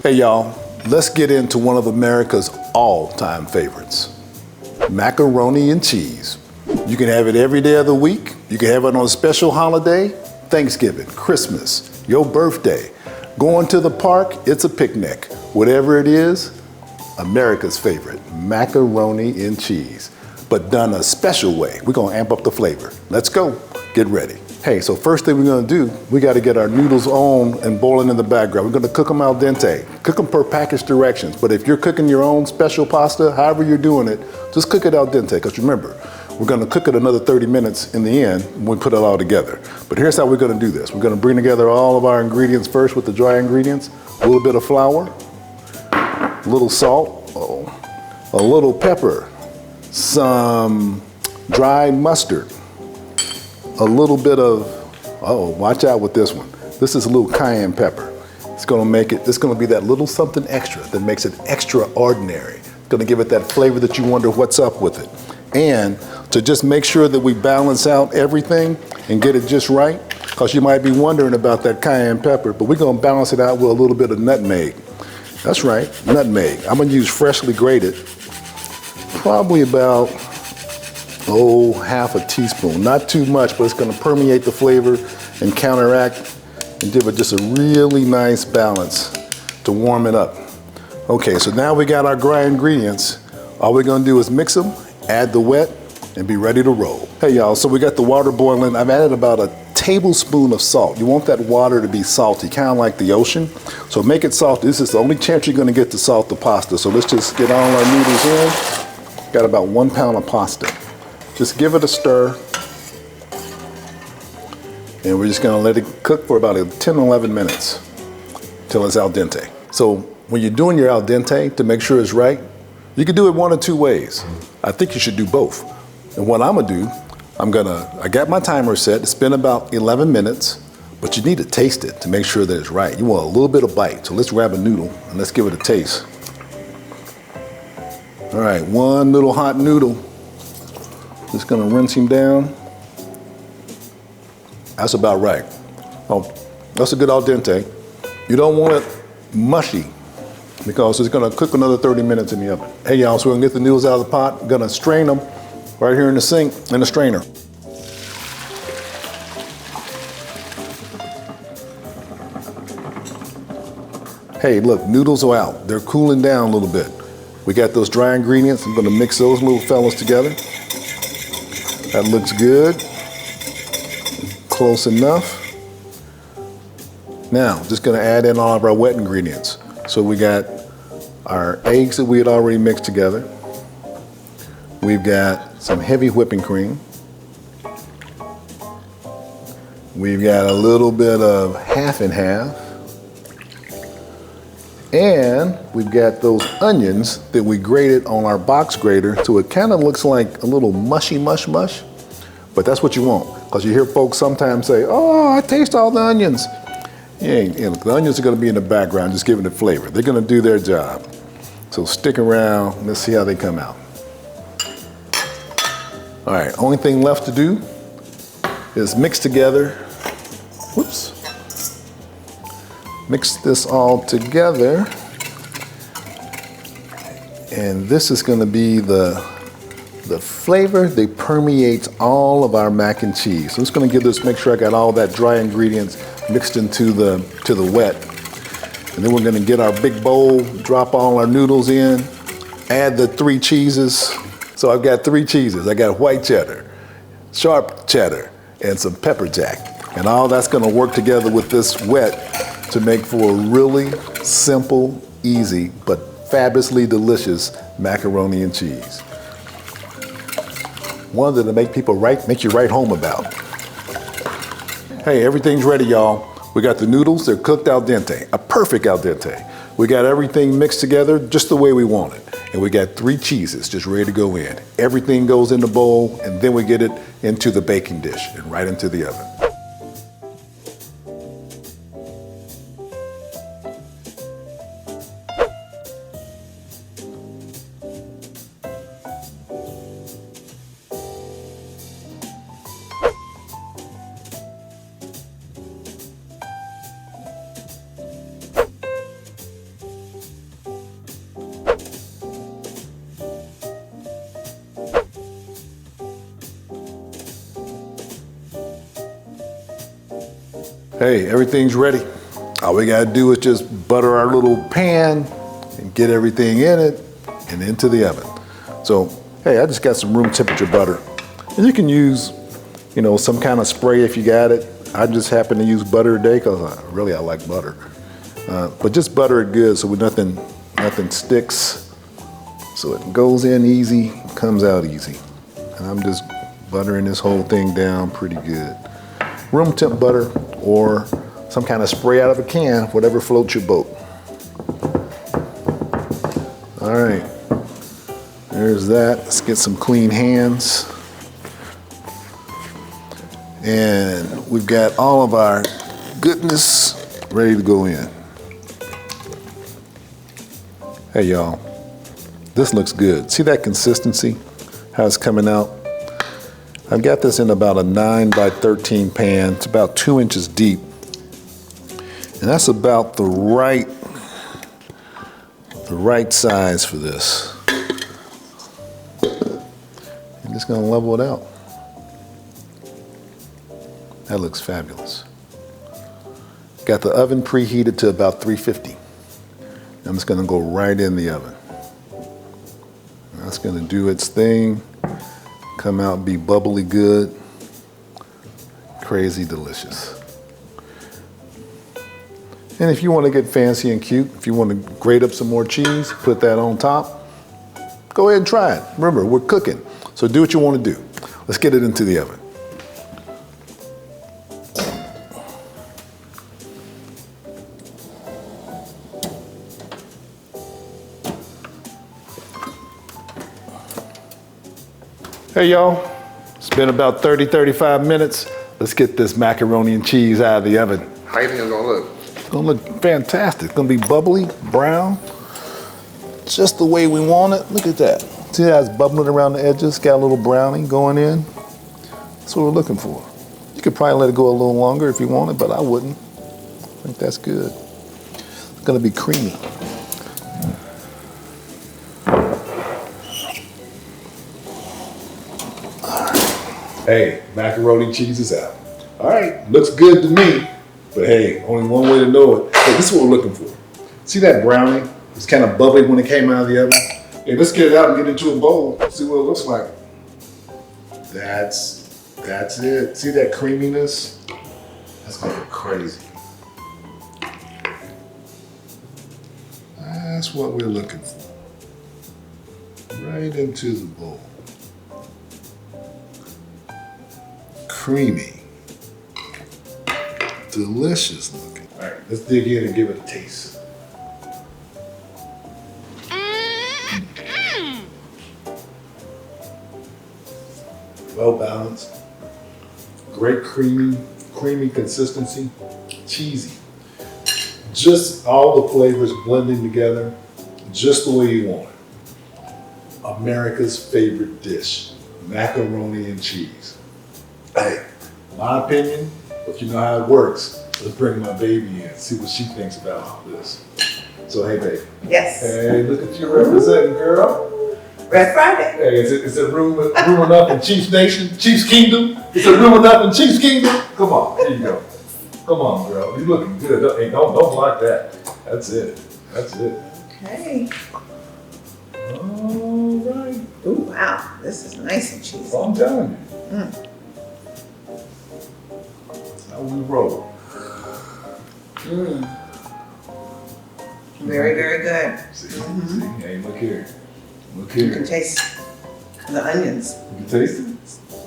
Hey y'all, let's get into one of America's all-time favorites, macaroni and cheese. You can have it every day of the week. You can have it on a special holiday, Thanksgiving, Christmas, your birthday, going to the park, it's a picnic. Whatever it is, America's favorite, macaroni and cheese, but done a special way. We're gonna amp up the flavor. Let's go, get ready. Hey, so first thing we're gonna do, we gotta get our noodles on and boiling in the background. We're gonna cook them al dente. Cook them per package directions, but if you're cooking your own special pasta, however you're doing it, just cook it al dente, because remember, we're gonna cook it another 30 minutes in the end when we put it all together. But here's how we're gonna do this. We're gonna bring together all of our ingredients first with the dry ingredients, a little bit of flour, a little salt, a little pepper, some dried mustard, a little bit of, watch out with this one. This is a little cayenne pepper. It's gonna make it, it's gonna be that little something extra that makes it extraordinary. It's gonna give it that flavor that you wonder what's up with it. And to just make sure that we balance out everything and get it just right, because you might be wondering about that cayenne pepper, but we're gonna balance it out with a little bit of nutmeg. That's right, nutmeg. I'm gonna use freshly grated, probably about, half a teaspoon. Not too much, but it's gonna permeate the flavor and counteract and give it just a really nice balance to warm it up. Okay, so now we got our dry ingredients. All we're gonna do is mix them, add the wet, and be ready to roll. Hey y'all, so we got the water boiling. I've added about a tablespoon of salt. You want that water to be salty, kind of like the ocean. So make it salty. This is the only chance you're gonna get to salt the pasta. So let's just get all our noodles in. Got about 1 pound of pasta. Just give it a stir. And we're just gonna let it cook for about 10, 11 minutes till it's al dente. So when you're doing your al dente, to make sure it's right, you can do it one of two ways. I think you should do both. And what I'm gonna do, I got my timer set. It's been about 11 minutes, but you need to taste it to make sure that it's right. You want a little bit of bite. So let's grab a noodle and let's give it a taste. All right, one little hot noodle. Just gonna rinse him down. That's about right. Oh, that's a good al dente. You don't want it mushy because it's gonna cook another 30 minutes in the oven. Hey y'all, so we're gonna get the noodles out of the pot. We're gonna strain them right here in the sink in the strainer. Hey, look, noodles are out. They're cooling down a little bit. We got those dry ingredients. I'm gonna mix those little fellas together. That looks good. Close enough. Now, just gonna add in all of our wet ingredients. So we got our eggs that we had already mixed together. We've got some heavy whipping cream. We've got a little bit of half and half. And we've got those onions that we grated on our box grater, so it kind of looks like a little mushy mush, but that's what you want, because you hear folks sometimes say, oh, I taste all the onions. Yeah, the onions are gonna be in the background, just giving it flavor. They're gonna do their job. So stick around, let's see how they come out. All right, only thing left to do is mix together, whoops. Mix this all together, and this is going to be the flavor that permeates all of our mac and cheese. So I'm just going to give this, make sure I got all that dry ingredients mixed into the wet, and then we're going to get our big bowl, drop all our noodles in, add the 3 cheeses. So I've got 3 cheeses. I got white cheddar, sharp cheddar, and some pepper jack, and all that's going to work together with this wet to make for a really simple, easy, but fabulously delicious macaroni and cheese. One that make you write home about. Hey, everything's ready, y'all. We got the noodles, they're cooked al dente, a perfect al dente. We got everything mixed together just the way we want it. And we got 3 cheeses just ready to go in. Everything goes in the bowl, and then we get it into the baking dish and right into the oven. Hey, everything's ready. All we gotta do is just butter our little pan and get everything in it and into the oven. So, hey, I just got some room temperature butter. And you can use, some kind of spray if you got it. I just happen to use butter today because I like butter. But just butter it good so nothing sticks. So it goes in easy, comes out easy. And I'm just buttering this whole thing down pretty good. Room temp butter or some kind of spray out of a can, whatever floats your boat. All right, there's that. Let's get some clean hands. And we've got all of our goodness ready to go in. Hey y'all, this looks good. See that consistency, how it's coming out? I've got this in about a 9 by 13 pan. It's about 2 inches deep. And that's about the right size for this. I'm just gonna level it out. That looks fabulous. Got the oven preheated to about 350. I'm just gonna go right in the oven. That's gonna do its thing. Come out, be bubbly good. Crazy delicious. And if you want to get fancy and cute, if you want to grate up some more cheese, put that on top, go ahead and try it. Remember, we're cooking, so do what you want to do. Let's get it into the oven. Hey y'all, it's been about 30-35 minutes. Let's get this macaroni and cheese out of the oven. How you think it's gonna look? It's gonna look fantastic. It's gonna be bubbly, brown, just the way we want it. Look at that. See how it's bubbling around the edges? Got a little browning going in. That's what we're looking for. You could probably let it go a little longer if you wanted, but I wouldn't. I think that's good. It's gonna be creamy. Hey, macaroni and cheese is out. All right, looks good to me, but hey, only one way to know it. Hey, this is what we're looking for. See that browning? It's kind of bubbly when it came out of the oven. Hey, let's get it out and get it into a bowl. See what it looks like. That's it. See that creaminess? That's gonna be crazy. That's what we're looking for. Right into the bowl. Creamy, delicious looking. All right, let's dig in and give it a taste. Well balanced, great creamy consistency, cheesy. Just all the flavors blending together, just the way you want it. America's favorite dish, macaroni and cheese. Hey, my opinion, but you know how it works. Let's bring my baby in, see what she thinks about all this. So, hey, baby. Yes. Hey, look at you representing, girl. Red Friday. Hey, is it room enough in Chiefs Nation, Chiefs Kingdom? Is it room enough in Chiefs Kingdom? Come on, here you go. Come on, girl. You looking good. Hey, don't block that. That's it. That's it. Okay. All right. Ooh, wow. This is nice and cheesy. I'm telling you. That's how we roll. Very, very good. See, hey, look here. Look You can here. taste the onions. You can taste it?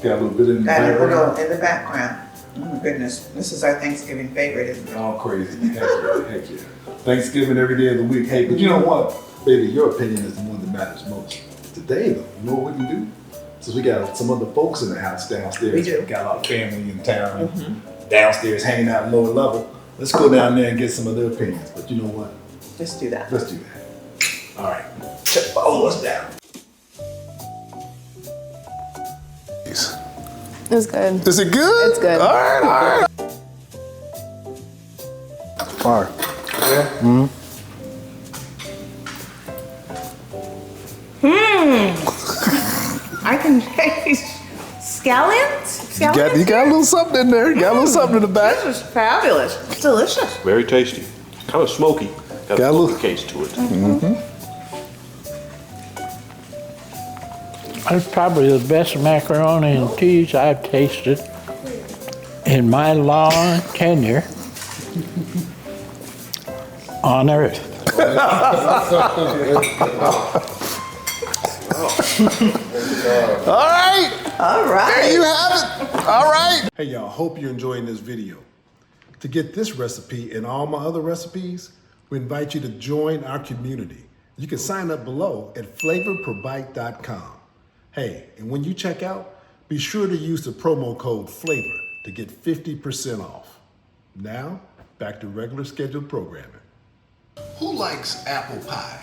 Got a little bit in the Got a little background. in the background. Oh my goodness. This is our Thanksgiving favorite, isn't it? All crazy. Heck yeah, heck yeah. Thanksgiving every day of the week. Hey, but you know what? Baby, your opinion is the one that matters most. Today, though, you know what we can do? Since we got some other folks in the house downstairs. We do. Got a lot of family in town. Downstairs hanging out lower level. Let's go down there and get some of their opinions. But you know what? Just do that. Let's do that. All right. Follow us down. It was good. Is it good? It's good. All right, all right. Fire. Yeah. I can taste scallions. You got a little something in there. You got a little something in the back. This is fabulous. It's delicious. Very tasty. Kind of smoky. Got a smoky taste to it. That's probably the best macaroni and cheese I've tasted in my long tenure on Earth. All right. All right. There you have it. All right. Hey, y'all. Hope you're enjoying this video. To get this recipe and all my other recipes, we invite you to join our community. You can sign up below at flavorperbite.com. Hey, and when you check out, be sure to use the promo code FLAVOR to get 50% off. Now, back to regular scheduled programming. Who likes apple pie?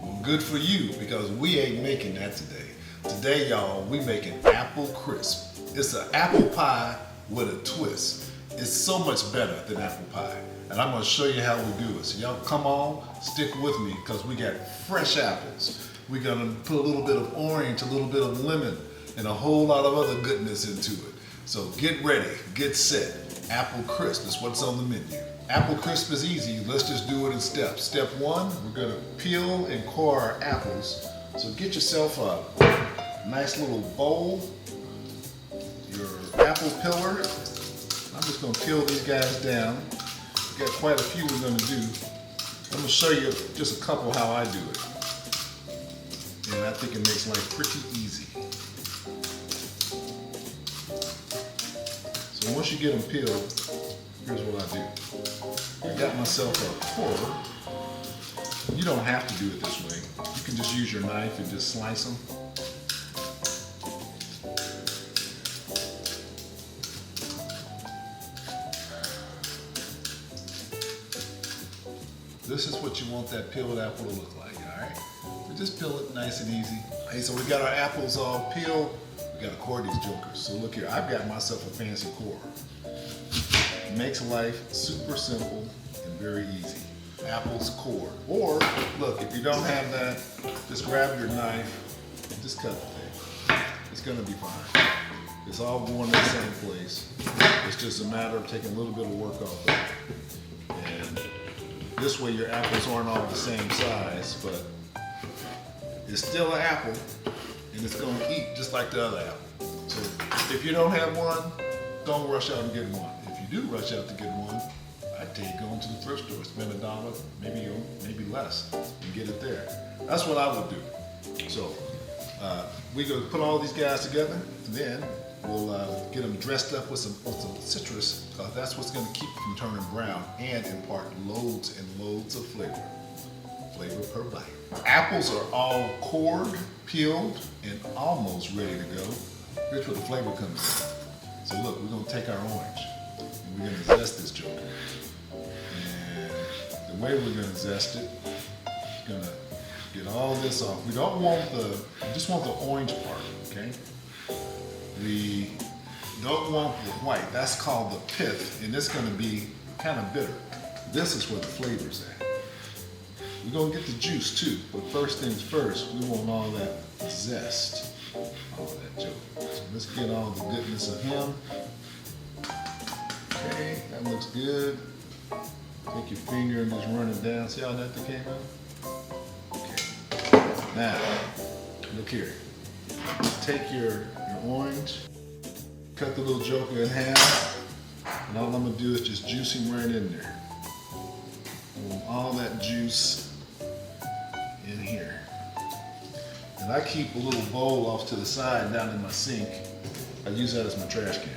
Well, good for you, because we ain't making that today. Today, y'all, we making apple crisp. It's an apple pie with a twist. It's so much better than apple pie. And I'm gonna show you how we do it. So y'all come on, stick with me, because we got fresh apples. We're gonna put a little bit of orange, a little bit of lemon, and a whole lot of other goodness into it. So get ready, get set. Apple crisp is what's on the menu. Apple crisp is easy. Let's just do it in steps. Step one, we're gonna peel and core our apples. So get yourself a nice little bowl, your apple peeler. I'm just gonna peel these guys down. We've got quite a few we're gonna do. I'm gonna show you just a couple how I do it. And I think it makes life pretty easy. So once you get them peeled, here's what I do. I got myself a corer. You don't have to do it this way. You can just use your knife and just slice them. This is what you want that peeled apple to look like, all right? We just peel it nice and easy. Hey, so we got our apples all peeled. We gotta core these jokers. So look here, I've got myself a fancy core. It makes life super simple and very easy. Apples core. Or, look, if you don't have that, just grab your knife and just cut the thing. It's gonna be fine. It's all going to the same place. It's just a matter of taking a little bit of work off of it. And this way your apples aren't all the same size, but it's still an apple, and it's gonna eat just like the other apple. So if you don't have one, don't rush out and get one. If you do rush out to get one, I'd tell you go into the thrift store, spend $1, maybe less, and get it there. That's what I would do. So we're gonna put all these guys together, and then we'll get them dressed up with some citrus, because that's what's gonna keep them from turning brown and impart loads and loads of flavor. Flavor per bite. Apples are all cored, peeled, and almost ready to go. Here's where the flavor comes in. So look, we're gonna take our orange, and we're gonna zest this joker. And the way we're gonna zest it, we're gonna get all this off. We don't want we just want the orange part, okay? We don't want the white. That's called the pith, and it's gonna be kind of bitter. This is where the flavor's at. We're gonna get the juice too, but first things first, we want all that zest, all that joke. So let's get all the goodness of him. Okay, that looks good. Take your finger and just run it down. See how that came out? Okay. Now, look here. Take your orange, cut the little joker in half, and all I'm gonna do is just juice him right in there. All that juice in here. And I keep a little bowl off to the side down in my sink. I use that as my trash can.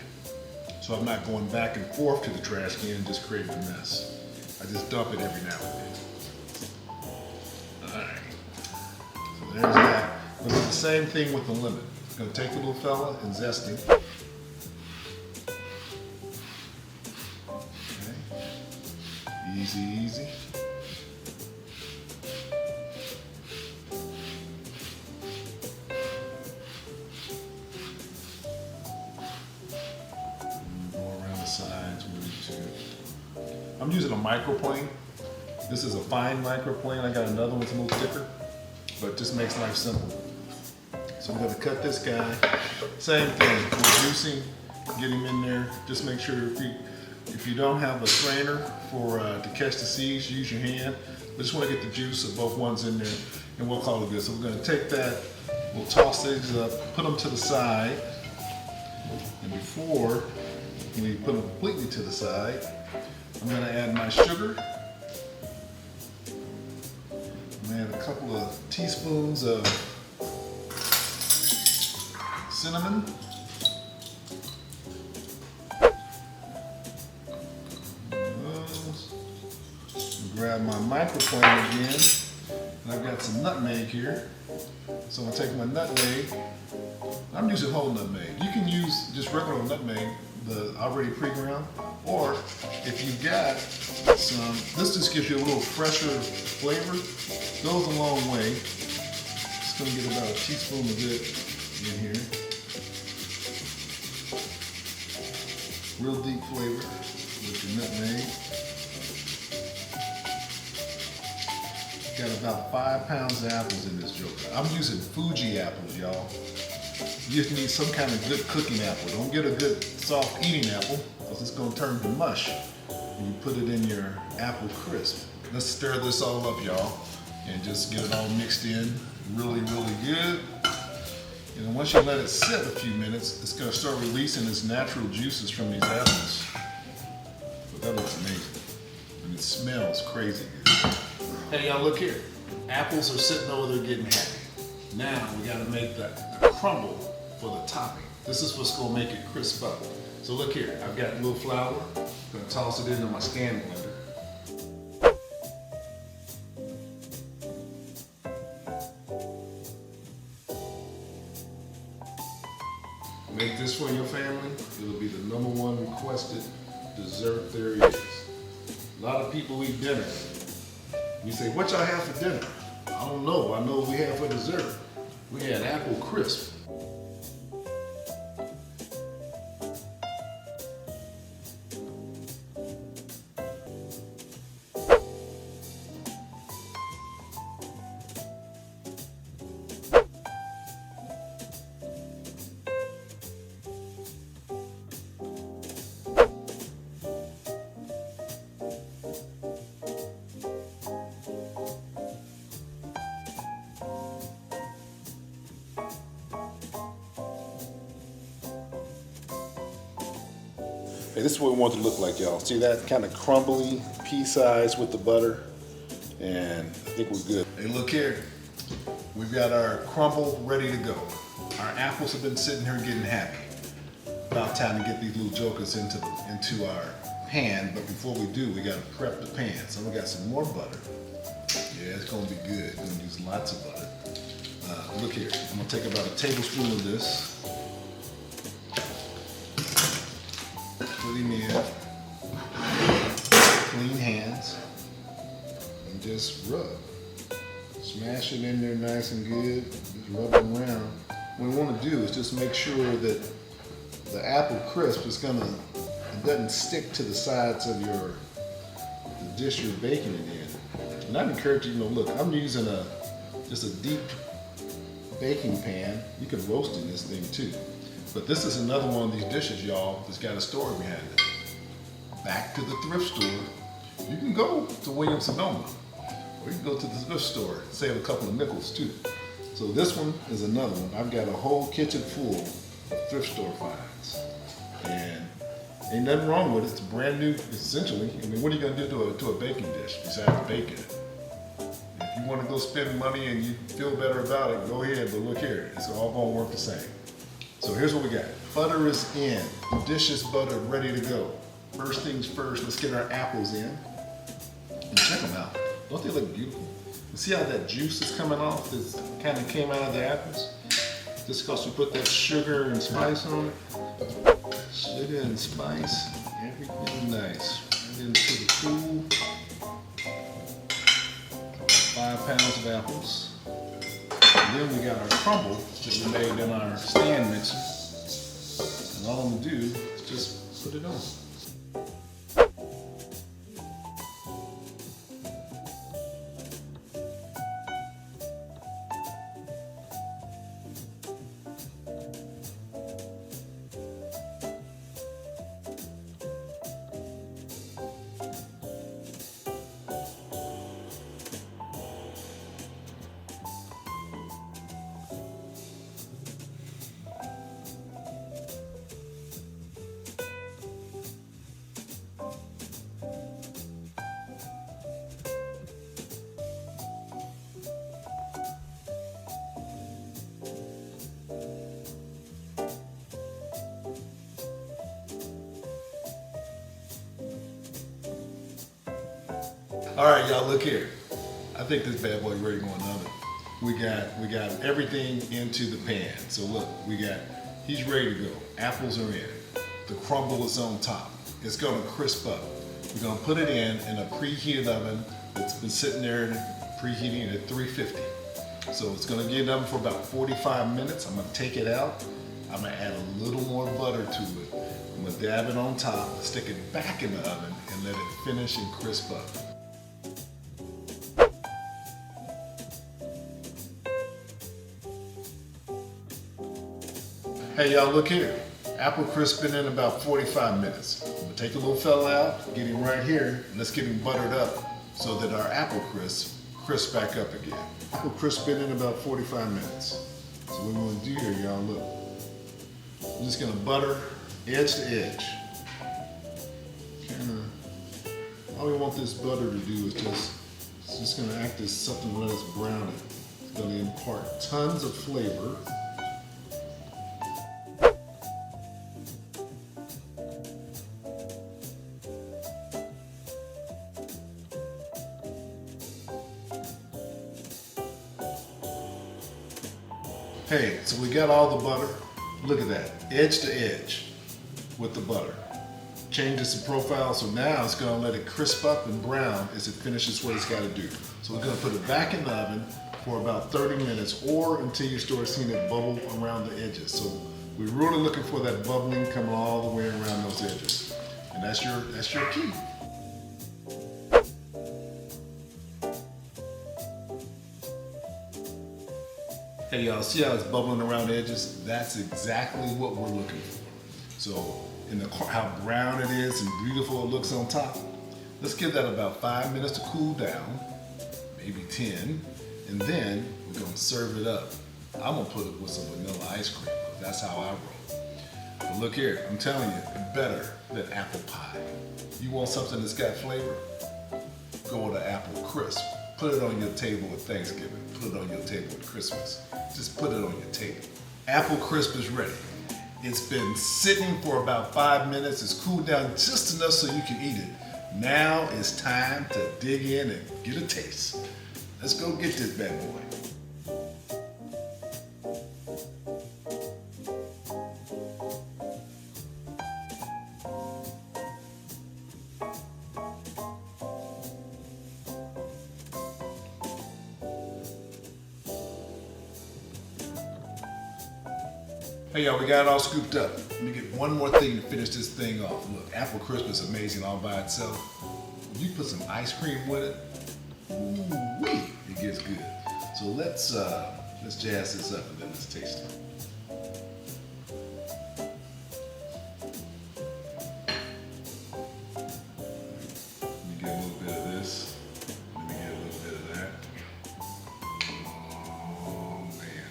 So I'm not going back and forth to the trash can and just creating a mess. I just dump it every now and then. All right. So there's that. We'll do the same thing with the lemon. I'm gonna take the little fella and zest him. Okay. Easy, easy. I'm using a microplane. This is a fine microplane. I got another one that's a little thicker, but just makes life simple. So I'm gonna cut this guy. Same thing, we're juicing, get him in there. Just make sure if you don't have a strainer for to catch the seeds, use your hand. But just wanna get the juice of both ones in there and we'll call it good. So we're gonna take that, we'll toss these up, put them to the side. And before we put them completely to the side, I'm gonna add my sugar. I'm gonna add a couple of teaspoons of cinnamon. Grab my microplane again, and I've got some nutmeg here. So I'm gonna take my nutmeg. I'm using whole nutmeg. You can use just regular nutmeg, the already pre-ground, or if you've got some, this just gives you a little fresher flavor. Goes a long way. Just gonna get about a teaspoon of it in here. Real deep flavor with the nutmeg. Got about 5 pounds of apples in this joker. I'm using Fuji apples, y'all. You just need some kind of good cooking apple. Don't get a good soft eating apple, because it's gonna turn to mush when you put it in your apple crisp. Let's stir this all up, y'all, and just get it all mixed in really, really good. And then once you let it sit a few minutes, it's gonna start releasing its natural juices from these apples. But that looks amazing. And it smells crazy good. Hey, y'all, look here. Apples are sitting over there getting happy. Now we gotta make the crumble for the topping. This is what's gonna make it crisp up. So look here, I've got a little flour. I'm gonna toss it into my stand blender. Make this for your family. It'll be the #1 requested dessert there is. A lot of people eat dinner. You say, what y'all have for dinner? I don't know. I know what we had for dessert. We had apple crisp. Hey, this is what we want it to look like, y'all. See that kind of crumbly pea size with the butter? And I think we're good. Hey, look here. We've got our crumble ready to go. Our apples have been sitting here getting happy. About time to get these little jokers into our pan, but before we do, we gotta prep the pan. So we got some more butter. Yeah, it's gonna be good. We're gonna use lots of butter. Look here, I'm gonna take about a tablespoon of this. Put him in, clean hands, and just rub. Smash it in there nice and good, just rub it around. What we want to do is just make sure that the apple crisp is it doesn't stick to the sides of the dish you're baking it in. And I'd encourage you, look, I'm using just a deep baking pan. You can roast in this thing too. But this is another one of these dishes, y'all, that's got a story behind it. Back to the thrift store. You can go to Williams-Sonoma, or you can go to the thrift store, save a couple of nickels too. So this one is another one. I've got a whole kitchen full of thrift store finds. And ain't nothing wrong with it. It's brand new, essentially. I mean, what are you gonna do to a baking dish besides bake it? If you wanna go spend money and you feel better about it, go ahead, but look here, it's all gonna work the same. So here's what we got. Butter is in. The dish is buttered, ready to go. First things first, let's get our apples in. And check them out. Don't they look beautiful? You see how that juice is coming off? This kind of came out of the apples? Just because we put that sugar and spice on it. Sugar and spice, everything nice. Right into the cool. 5 pounds of apples. And then we got our crumble that we made in our stand mixer. And all I'm gonna do is just put it on. All right, y'all, look here. I think this bad boy ready to go in the oven. We got everything into the pan. So look, he's ready to go. Apples are in. The crumble is on top. It's gonna crisp up. We're gonna put it in a preheated oven that's been sitting there preheating at 350. So it's gonna get in the oven for about 45 minutes. I'm gonna take it out. I'm gonna add a little more butter to it. I'm gonna dab it on top, stick it back in the oven, and let it finish and crisp up. Hey y'all, look here. Apple crisp been in about 45 minutes. I'm gonna take the little fella out, get him right here, and let's get him buttered up so that our apple crisp back up again. Apple crisp been in about 45 minutes. So what we're gonna do here, y'all, look. I'm just gonna butter edge to edge. All we want this butter to do is it's just gonna act as something to let us brown it. It's gonna impart tons of flavor. Hey, so we got all the butter. Look at that, edge to edge with the butter. Changes the profile, so now it's gonna let it crisp up and brown as it finishes what it's gotta do. So we're gonna put it back in the oven for about 30 minutes or until you start seeing it bubble around the edges. So we're really looking for that bubbling coming all the way around those edges. And that's your key. Hey y'all, see how it's bubbling around the edges? That's exactly what we're looking for. So, how brown it is and beautiful it looks on top. Let's give that about 5 minutes to cool down, maybe 10, and then we're gonna serve it up. I'm gonna put it with some vanilla ice cream, because that's how I roll. But look here, I'm telling you, better than apple pie. You want something that's got flavor? Go with an apple crisp. Put it on your table at Thanksgiving. Put it on your table at Christmas. Just put it on your table. Apple crisp is ready. It's been sitting for about 5 minutes. It's cooled down just enough so you can eat it. Now it's time to dig in and get a taste. Let's go get this bad boy. Hey y'all, we got it all scooped up. Let me get one more thing to finish this thing off. Look, apple crisp is amazing all by itself. When you put some ice cream with it, ooh-wee, it gets good. So let's jazz this up and then let's taste it. Let me get a little bit of this. Let me get a little bit of that. Oh man.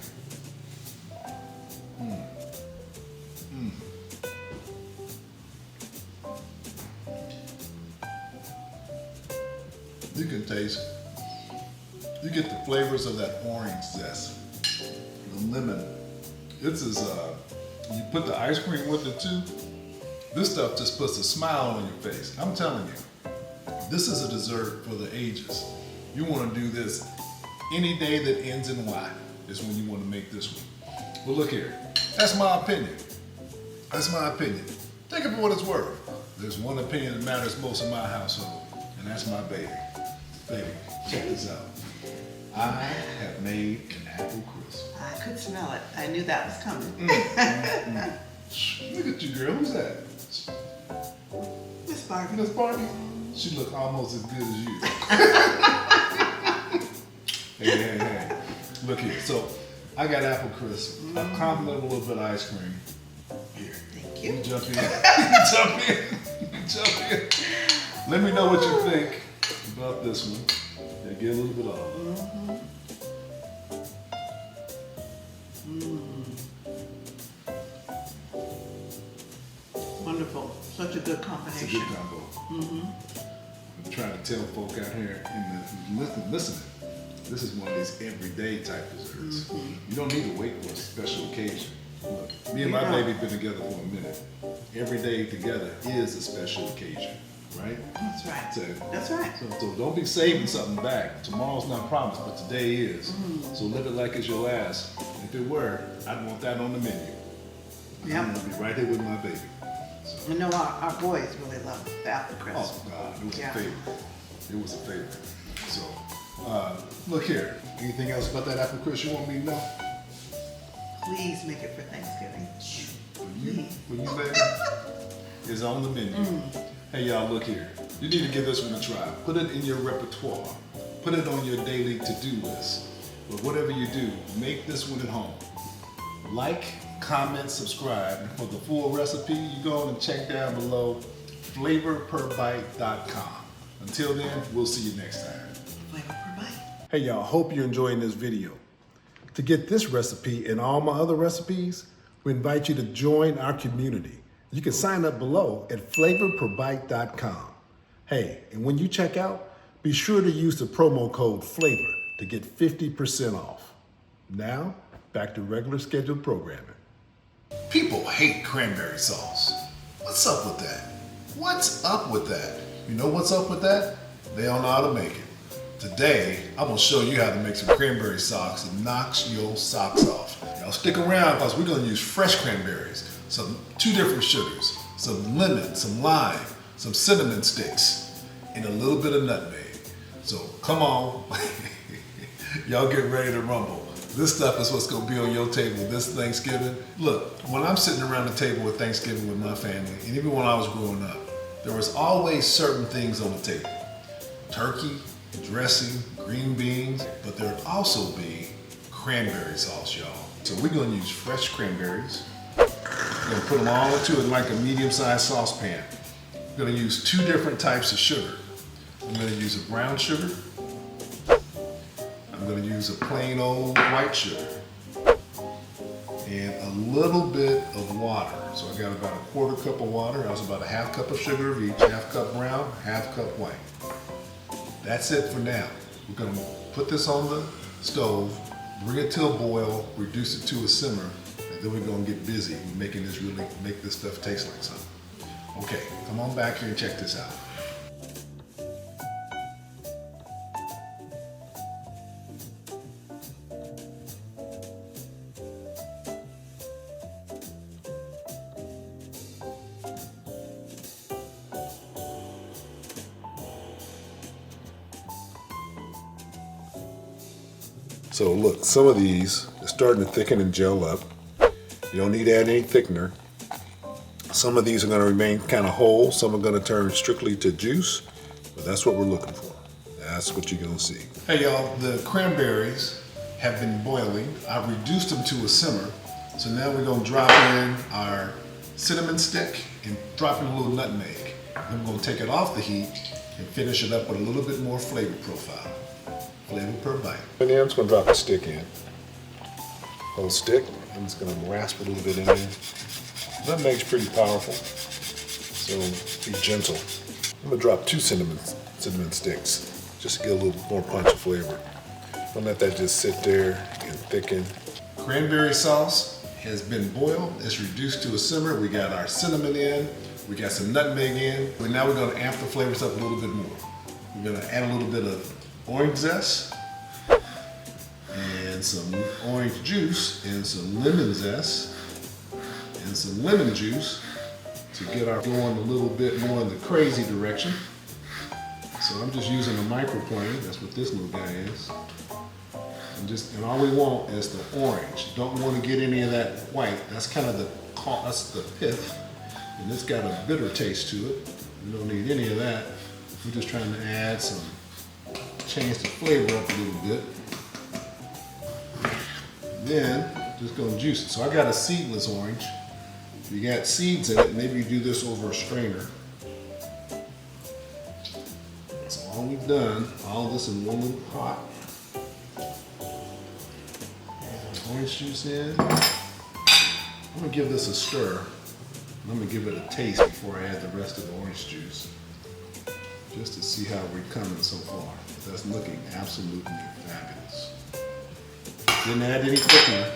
You can taste, you get the flavors of that orange zest, the lemon. It's as, you put the ice cream with it too, this stuff just puts a smile on your face. I'm telling you, this is a dessert for the ages. You want to do this any day that ends in Y is when you want to make this one. Well, look here, that's my opinion. That's my opinion. Take it for what it's worth. There's one opinion that matters most in my household, and that's my baby. Baby, check this out. I have made an apple crisp. I could smell it. I knew that was coming. Look at you, girl. Who's that? Miss Barbie. Miss Barbie? She look almost as good as you. Hey. Look here. So, I got apple crisp. I've complimented a little bit of ice cream. Here. Thank you. You jump in. Jump in. Let me know what you think about this one. Yeah, get a little bit of it. Wonderful. Such a good It's a combination. good combo. I'm trying to tell folk out here listening. This is one of these everyday type desserts. You don't need to wait for a special occasion. Look, me and my baby been together for a minute. Every day together is a special occasion. right? That's right. So, That's right. so don't be saving something back. Tomorrow's not promised, but today is. So live it like it's your last. If it were, I'd want that on the menu. Yeah. I'm gonna be right here with my baby. So, You know, our boys really love the apple crisp. oh God, it was Yeah. a favorite. It was a favorite. So, look here. Anything else about that apple crisp you want me to know? Please make it for Thanksgiving. For you, baby, is on the menu. Hey, y'all, look here. You need to give this one a try. Put it in your repertoire. Put it on your daily to-do list. But whatever you do, make this one at home. Like, comment, subscribe. And for the full recipe, you go on and check down below flavorperbite.com. Until then, we'll see you next time. Flavor per bite. Hey y'all, hope you're enjoying this video. To get this recipe and all my other recipes, we invite you to join our community. You can sign up below at flavorperbite.com. Hey, and when you check out, be sure to use the promo code FLAVOR to get 50% off. Now, back to regular scheduled programming. People hate cranberry sauce. What's up with that? What's up with that? You know what's up with that? They don't know how to make it. Today, I'm gonna show you how to make some cranberry sauce that knocks your socks off. Y'all stick around because we're gonna use fresh cranberries, two different sugars, some lemon, some lime, some cinnamon sticks, and a little bit of nutmeg. So come on, y'all get ready to rumble. This stuff is what's gonna be on your table this Thanksgiving. Look, when I'm sitting around the table with Thanksgiving with my family, and even when I was growing up, there was always certain things on the table. Turkey, dressing, green beans, but there would also be cranberry sauce, y'all. So we're gonna use fresh cranberries. We're gonna put them all into like a medium-sized saucepan. We're gonna use two different types of sugar. I'm gonna use a brown sugar. I'm gonna use a plain old white sugar. And a little bit of water. So I got about a quarter cup of water. That was about a half cup of sugar of each, half cup brown, half cup white. That's it for now. We're gonna put this on the stove, bring it to a boil, reduce it to a simmer, and then we're gonna get busy making this really, make this stuff taste like something. Okay, come on back here and check this out. So look, some of these are starting to thicken and gel up. You don't need to add any thickener. Some of these are going to remain kind of whole. Some are going to turn strictly to juice, but that's what we're looking for. That's what you're going to see. Hey y'all, the cranberries have been boiling. I've reduced them to a simmer. So now we're going to drop in our cinnamon stick and drop in a little nutmeg. Then we're going to take it off the heat and finish it up with a little bit more flavor profile. Flavor per bite. And then I'm just going to drop the stick in. Whole stick. I'm just going to rasp it a little bit in there. Nutmeg's pretty powerful, so be gentle. I'm going to drop 2 cinnamon sticks just to get a little more punch of flavor. Don't let that just sit there and thicken. Cranberry sauce has been boiled. It's reduced to a simmer. We got our cinnamon in. We got some nutmeg in. But now we're going to amp the flavors up a little bit more. We're going to add a little bit of orange zest and some orange juice and some lemon zest and some lemon juice to get our going a little bit more in the crazy direction. So I'm just using a microplane. That's what this little guy is. And all we want is the orange. Don't want to get any of that white. That's kind of that's the pith, and it's got a bitter taste to it. We don't need any of that. We're just trying to add some, change the flavor up a little bit. Then just gonna juice it. So I got a seedless orange. If you got seeds in it, maybe you do this over a strainer. That's all we've done. All this in one little pot. Orange juice in. I'm gonna give this a stir. I'm gonna give it a taste before I add the rest of the orange juice, just to see how we're coming so far. That's looking absolutely fabulous. Didn't add any thickener.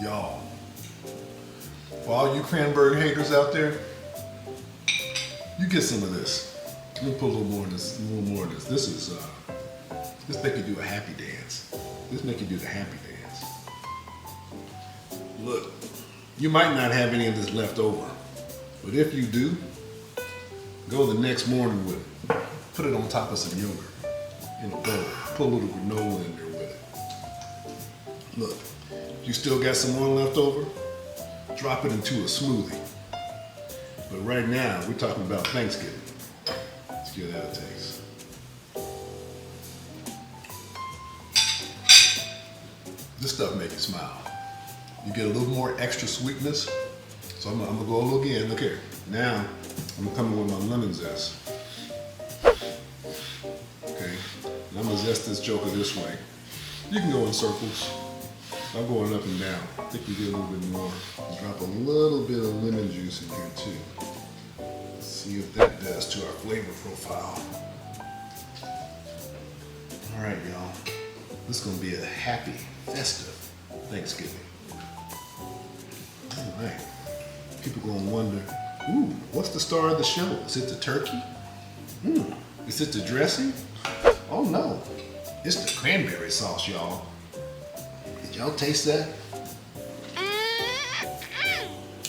Y'all, For all you cranberry haters out there, you get some of this. Let me put a little more in this. This is this make you do a happy dance. This make you do the happy dance. Look, you might not have any of this left over, but if you do, go the next morning with it. Put it on top of some yogurt in a bowl. Put a little granola in there with it. Look, if you still got some more left over, drop it into a smoothie. But right now, we're talking about Thanksgiving. Let's give that a taste. This stuff makes you smile. You get a little more extra sweetness. So I'm gonna go a little again. Look here. Now, I'm coming with my lemon zest. Okay, and I'm gonna zest this joker this way. You can go in circles. I'm going up and down. I think we get a little bit more. Drop a little bit of lemon juice in here too. Let's see what that does to our flavor profile. All right, y'all. This is gonna be a happy, festive Thanksgiving. All right. People gonna wonder, ooh, what's the star of the show? Is it the turkey? Is it the dressing? Oh no, it's the cranberry sauce, y'all. Did y'all taste that?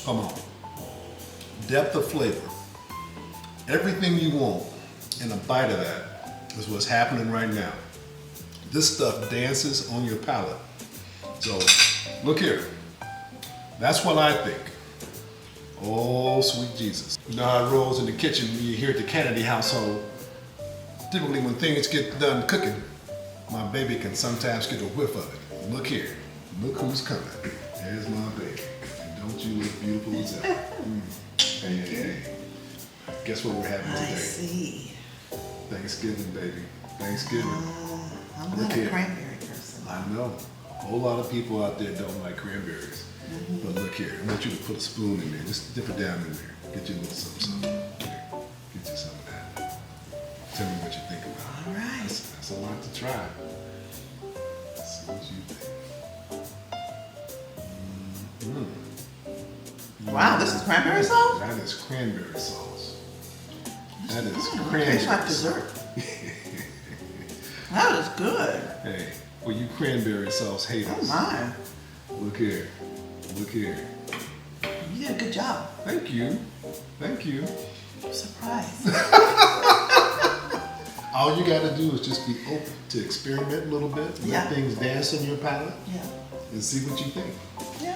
Come on. Depth of flavor. Everything you want in a bite of that is what's happening right now. This stuff dances on your palate. So, look here. That's what I think. Oh, sweet Jesus. You know how it rolls in the kitchen when you hear at the Kennedy household. Typically when things get done cooking, my baby can sometimes get a whiff of it. Look here. Look who's coming. There's my baby. And don't you look beautiful as ever? Hey, hey, hey. Guess what we're having today? I see. Thanksgiving, baby. Thanksgiving. I'm Look not here. a cranberry person. I know. A whole lot of people out there don't like cranberries. But look here, I want you to put a spoon in there. Just dip it down in there. Get you a little something. Here, get you some of that. Tell me what you think about it. All right. That's a lot to try. Let's see what you think. Wow, this is cranberry sauce? That is cranberry sauce. That is Tastes cranberry like sauce. dessert. That is good. Hey, for you cranberry sauce haters. Oh my. Look here. Look here. You did a good job. Thank you. Thank you. I'm surprised. All you gotta do is just be open to experiment a little bit, let things dance on your palate, Yeah. and see what you think. Yeah.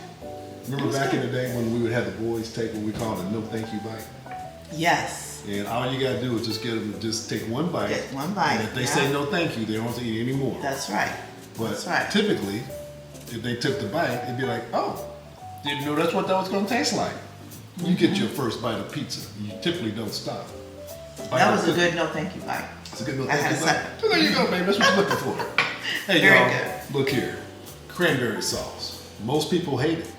Remember back in the day when we would have the boys take what we called a no thank you bite? Yes. And all you gotta do is just get them to just take one bite. Get one bite, And if they say no thank you, they don't have to eat any more. That's right. But That's right. typically, if they took the bite, it'd be like, oh, didn't know that's what that was gonna taste like. You get your first bite of pizza. You typically don't stop. That was a good no thank you bite. It's a good little I had thing. a second. So there you go, baby. That's what you're looking for. Hey, Very y'all. good. Look here. Cranberry sauce. Most people hate it.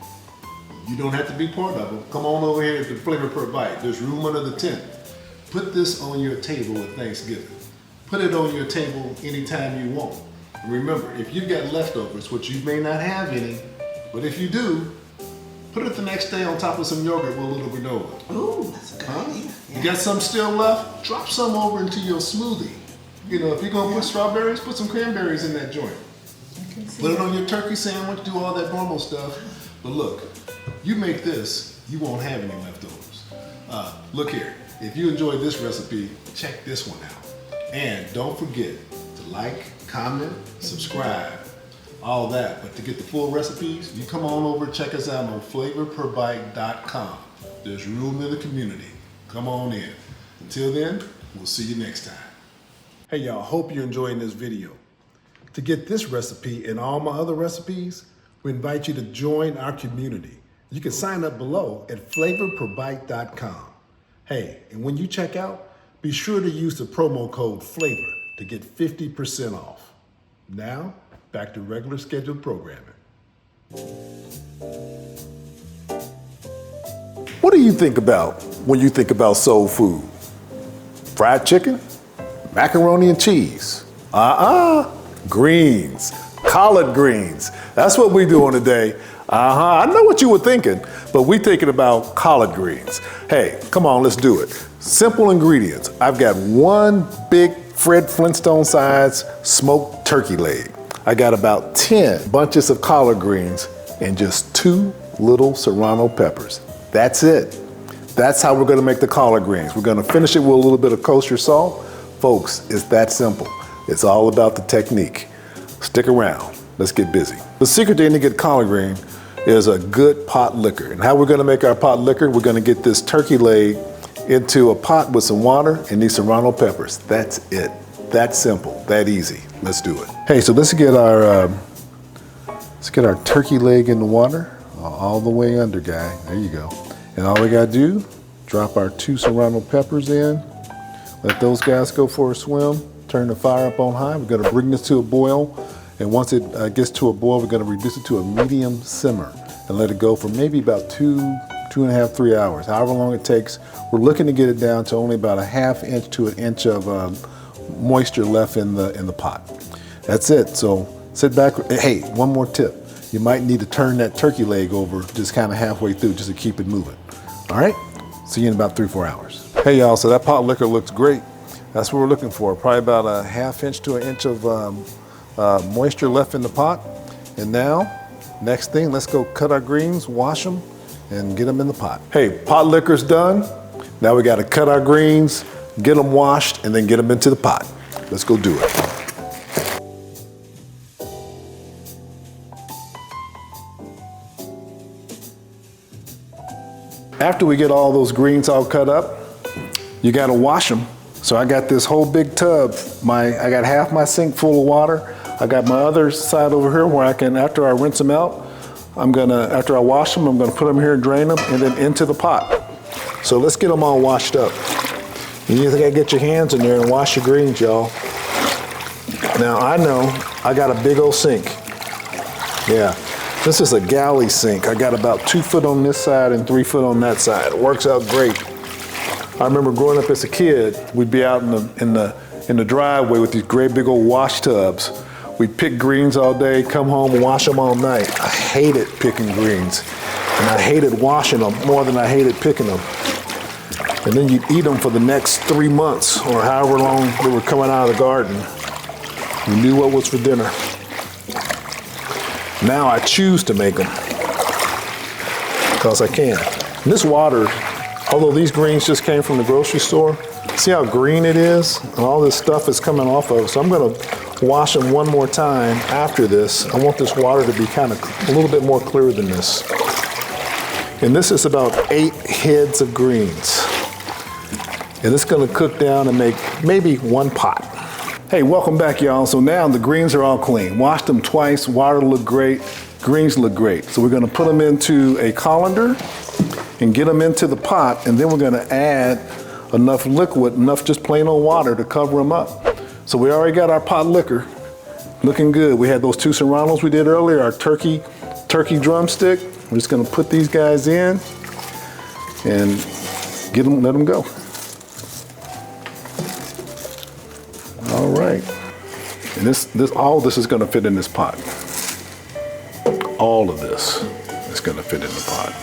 You don't have to be part of it. Come on over here to Flavor Per Bite. There's room under the tent. Put this on your table at Thanksgiving. Put it on your table anytime you want. And remember, if you've got leftovers, which you may not have any, but if you do, put it the next day on top of some yogurt with a little granola. Ooh, that's a good Huh? idea. You got some still left? Drop some over into your smoothie. You know, if you're gonna put strawberries, put some cranberries in that joint. I can see Put it that. on your turkey sandwich, do all that normal stuff. But look, you make this, you won't have any leftovers. Look here, if you enjoyed this recipe, check this one out. And don't forget to like, comment, subscribe, all that. But to get the full recipes, you come on over, check us out on flavorperbite.com. There's room in the community. Come on in. Until then, we'll see you next time. Hey y'all, hope you're enjoying this video. To get this recipe and all my other recipes, we invite you to join our community. You can sign up below at flavorperbite.com. Hey, and when you check out, be sure to use the promo code FLAVOR to get 50% off. Now, back to regular scheduled programming. What do you think about when you think about soul food? Fried chicken? Macaroni and cheese? Greens. Collard greens. That's what we're doing today. I know what you were thinking, but we're thinking about collard greens. Hey, come on, let's do it. Simple ingredients. I've got one big Fred Flintstone size smoked turkey leg. I got about 10 bunches of collard greens and just 2 little serrano peppers. That's it. That's how we're gonna make the collard greens. We're gonna finish it with a little bit of kosher salt. Folks, it's that simple. It's all about the technique. Stick around, let's get busy. The secret to any good collard green is a good pot liquor. And how we're gonna make our pot liquor, we're gonna get this turkey leg into a pot with some water and these serrano peppers. That's it. That simple, that easy. Let's do it. Hey, so let's get our turkey leg in the water, all the way under, guy. There you go. And all we gotta do, drop our 2 serrano peppers in, let those guys go for a swim, turn the fire up on high. We're gonna bring this to a boil. And once it gets to a boil, we're gonna reduce it to a medium simmer and let it go for maybe about 2.5, 3 hours, however long it takes. We're looking to get it down to only about a 1/2 inch to 1 inch of moisture left in the pot. That's it, so sit back. Hey, one more tip. You might need to turn that turkey leg over just kind of halfway through just to keep it moving. All right, see you in about 3-4 hours. Hey y'all, so that pot liquor looks great. That's what we're looking for, probably about a 1/2 inch to 1 inch of moisture left in the pot. And now, next thing, let's go cut our greens, wash them, and get them in the pot. Hey, pot liquor's done. Now we gotta cut our greens, get them washed, and then get them into the pot. Let's go do it. After we get all those greens all cut up, you gotta wash them. So I got this whole big tub. I got half my sink full of water. I got my other side over here where I can, after I rinse them out, after I wash them, I'm gonna put them here, drain them, and then into the pot. So let's get them all washed up. You gotta get your hands in there and wash your greens, y'all. Now I know I got a big old sink. Yeah, this is a galley sink. I got about 2 foot on this side and 3 foot on that side. It works out great. I remember growing up as a kid, we'd be out in the driveway with these great big old wash tubs. We'd pick greens all day, come home and wash them all night. I hated picking greens, and I hated washing them more than I hated picking them. And then you'd eat them for the next 3 months or however long they were coming out of the garden. You knew what was for dinner. Now I choose to make them because I can. And this water, although these greens just came from the grocery store, see how green it is? And all this stuff is coming off of it. So I'm gonna wash them one more time after this. I want this water to be kind of a little bit more clear than this. And this is about 8 heads of greens. And it's gonna cook down and make maybe 1 pot. Hey, welcome back, y'all. So now the greens are all clean. Washed them twice, water looked great, greens look great. So we're gonna put them into a colander and get them into the pot, and then we're gonna add enough liquid, enough just plain old water to cover them up. So we already got our pot liquor looking good. We had those 2 serranos we did earlier, our turkey drumstick. We're just gonna put these guys in and let them go. All right, and all this is gonna fit in this pot. All of this is gonna fit in the pot.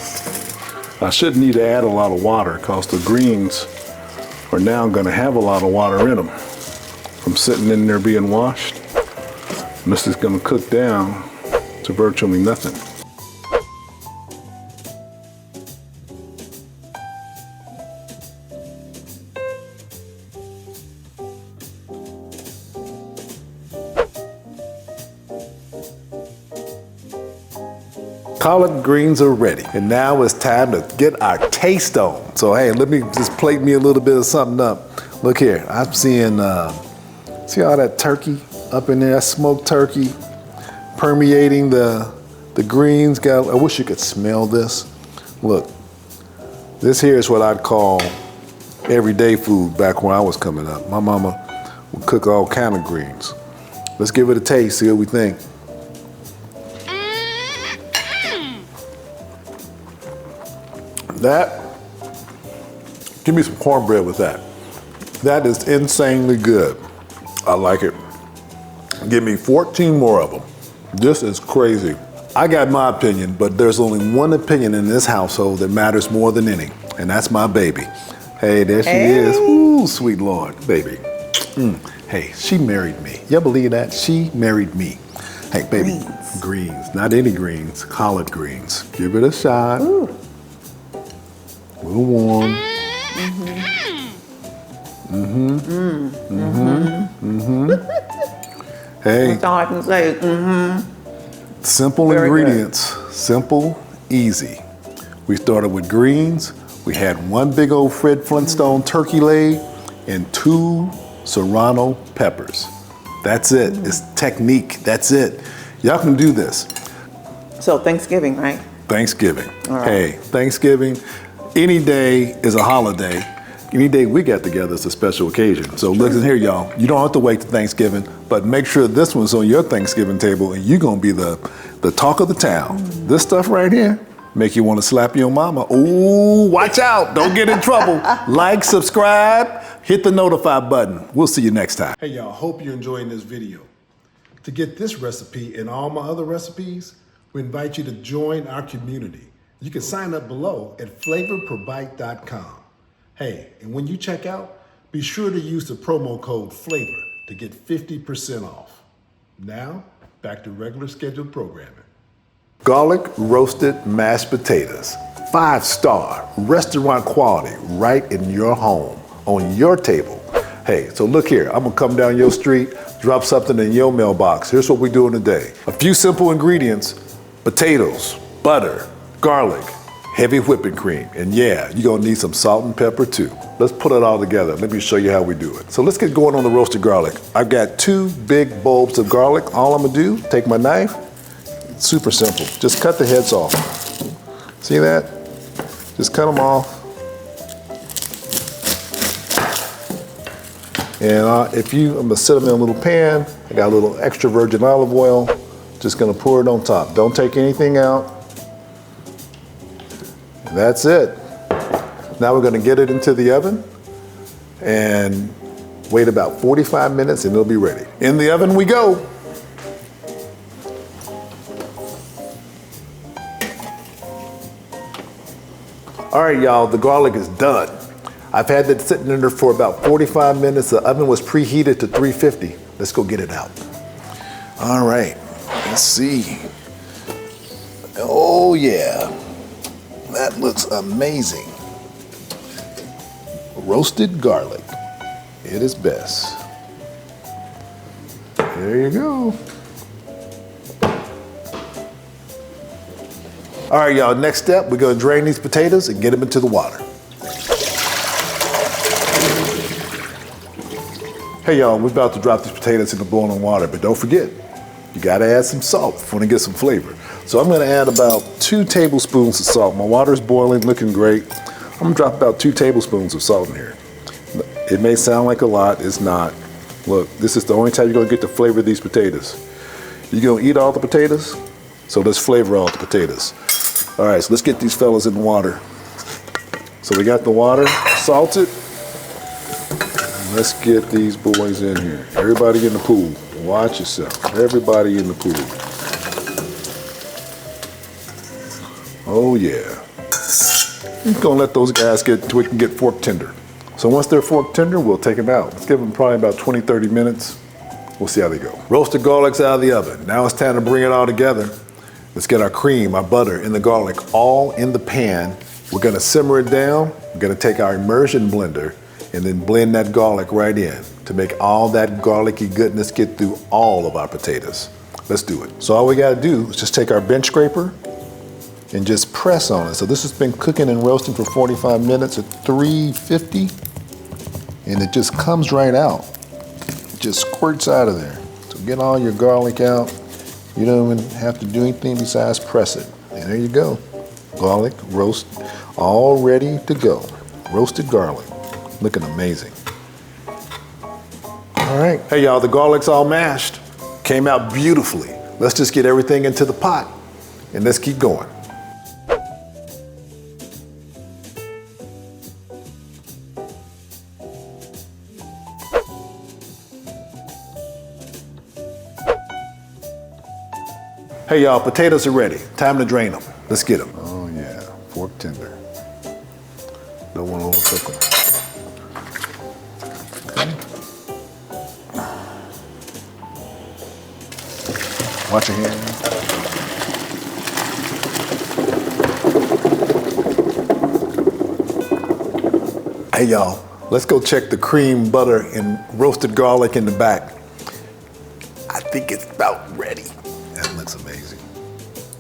I shouldn't need to add a lot of water because the greens are now gonna have a lot of water in them from sitting in there being washed. And this is gonna cook down to virtually nothing. Collard greens are ready. And now it's time to get our taste on. So hey, let me just plate me a little bit of something up. Look here, I'm seeing, see all that turkey up in there, that smoked turkey permeating the greens. I wish you could smell this. Look, this here is what I'd call everyday food back when I was coming up. My mama would cook all kind of greens. Let's give it a taste, see what we think. That, give me some cornbread with that. That is insanely good. I like it. Give me 14 more of them. This is crazy. I got my opinion, but there's only one opinion in this household that matters more than any, and that's my baby. Hey, there she is. Ooh, sweet Lord, baby. Hey, she married me. You believe that? She married me. Hey, baby. Greens. Not any greens, collard greens. Give it a shot. Ooh. A little warm. Hey. That's all I can say. Simple Very ingredients. Simple, easy. We started with greens. We had one big old Fred Flintstone turkey leg and 2 serrano peppers. That's it. It's technique. That's it. Y'all can do this. So Thanksgiving, right? Thanksgiving. All right. Hey, Thanksgiving, any day is a holiday. Any day we get together is a special occasion. So listen here, y'all. You don't have to wait to Thanksgiving, but make sure this one's on your Thanksgiving table and you're going to be the talk of the town. This stuff right here make you want to slap your mama. Ooh, watch out. Don't get in trouble. Like, subscribe, hit the notify button. We'll see you next time. Hey, y'all. Hope you're enjoying this video. To get this recipe and all my other recipes, we invite you to join our community. You can sign up below at flavorperbite.com. Hey, and when you check out, be sure to use the promo code FLAVOR to get 50% off. Now, back to regular scheduled programming. Garlic roasted mashed potatoes. 5-star restaurant quality right in your home, on your table. Hey, so look here, I'm gonna come down your street, drop something in your mailbox. Here's what we're doing today. A few simple ingredients: potatoes, butter, garlic, heavy whipping cream, and yeah, you're gonna need some salt and pepper too. Let's put it all together. Let me show you how we do it. So let's get going on the roasted garlic. I've got 2 big bulbs of garlic. All I'm gonna do, take my knife, it's super simple. Just cut the heads off. See that? Just cut them off. And I'm gonna set them in a little pan. I got a little extra virgin olive oil. Just gonna pour it on top. Don't take anything out. That's it. Now we're gonna get it into the oven and wait about 45 minutes and it'll be ready. In the oven we go. All right, y'all, the garlic is done. I've had that sitting in there for about 45 minutes. The oven was preheated to 350. Let's go get it out. All right, let's see. Oh yeah, that looks amazing. Roasted garlic, it is best. There you go. All right, y'all, next step, we're gonna drain these potatoes and get them into the water. Hey y'all, we're about to drop these potatoes in the boiling water, but don't forget, you gotta add some salt if you wanna get some flavor. So I'm gonna add about 2 tablespoons of salt. My water's boiling, looking great. I'm gonna drop about 2 tablespoons of salt in here. It may sound like a lot, it's not. Look, this is the only time you're gonna get to flavor these potatoes. You gonna eat all the potatoes? So let's flavor all the potatoes. All right, so let's get these fellas in the water. So we got the water salted. Let's get these boys in here. Everybody in the pool. Watch yourself. Everybody in the pool. Oh yeah. We're gonna let those guys get till we can get fork tender. So once they're fork tender, we'll take them out. Let's give them probably about 20, 30 minutes. We'll see how they go. Roasted garlic's out of the oven. Now it's time to bring it all together. Let's get our cream, our butter, and the garlic all in the pan. We're gonna simmer it down. We're gonna take our immersion blender and then blend that garlic right in to make all that garlicky goodness get through all of our potatoes. Let's do it. So all we gotta do is just take our bench scraper and just press on it. So this has been cooking and roasting for 45 minutes at 350, and it just comes right out. It just squirts out of there. So get all your garlic out. You don't even have to do anything besides press it. And there you go. Garlic roast, all ready to go. Roasted garlic, looking amazing. All right, hey y'all, the garlic's all mashed. Came out beautifully. Let's just get everything into the pot and let's keep going. Hey y'all, potatoes are ready. Time to drain them. Let's get them. Oh yeah, fork tender. Don't want to overcook them. Okay. Watch your hands. Hey y'all, let's go check the cream, butter, and roasted garlic in the back. I think it's about ready. That looks amazing.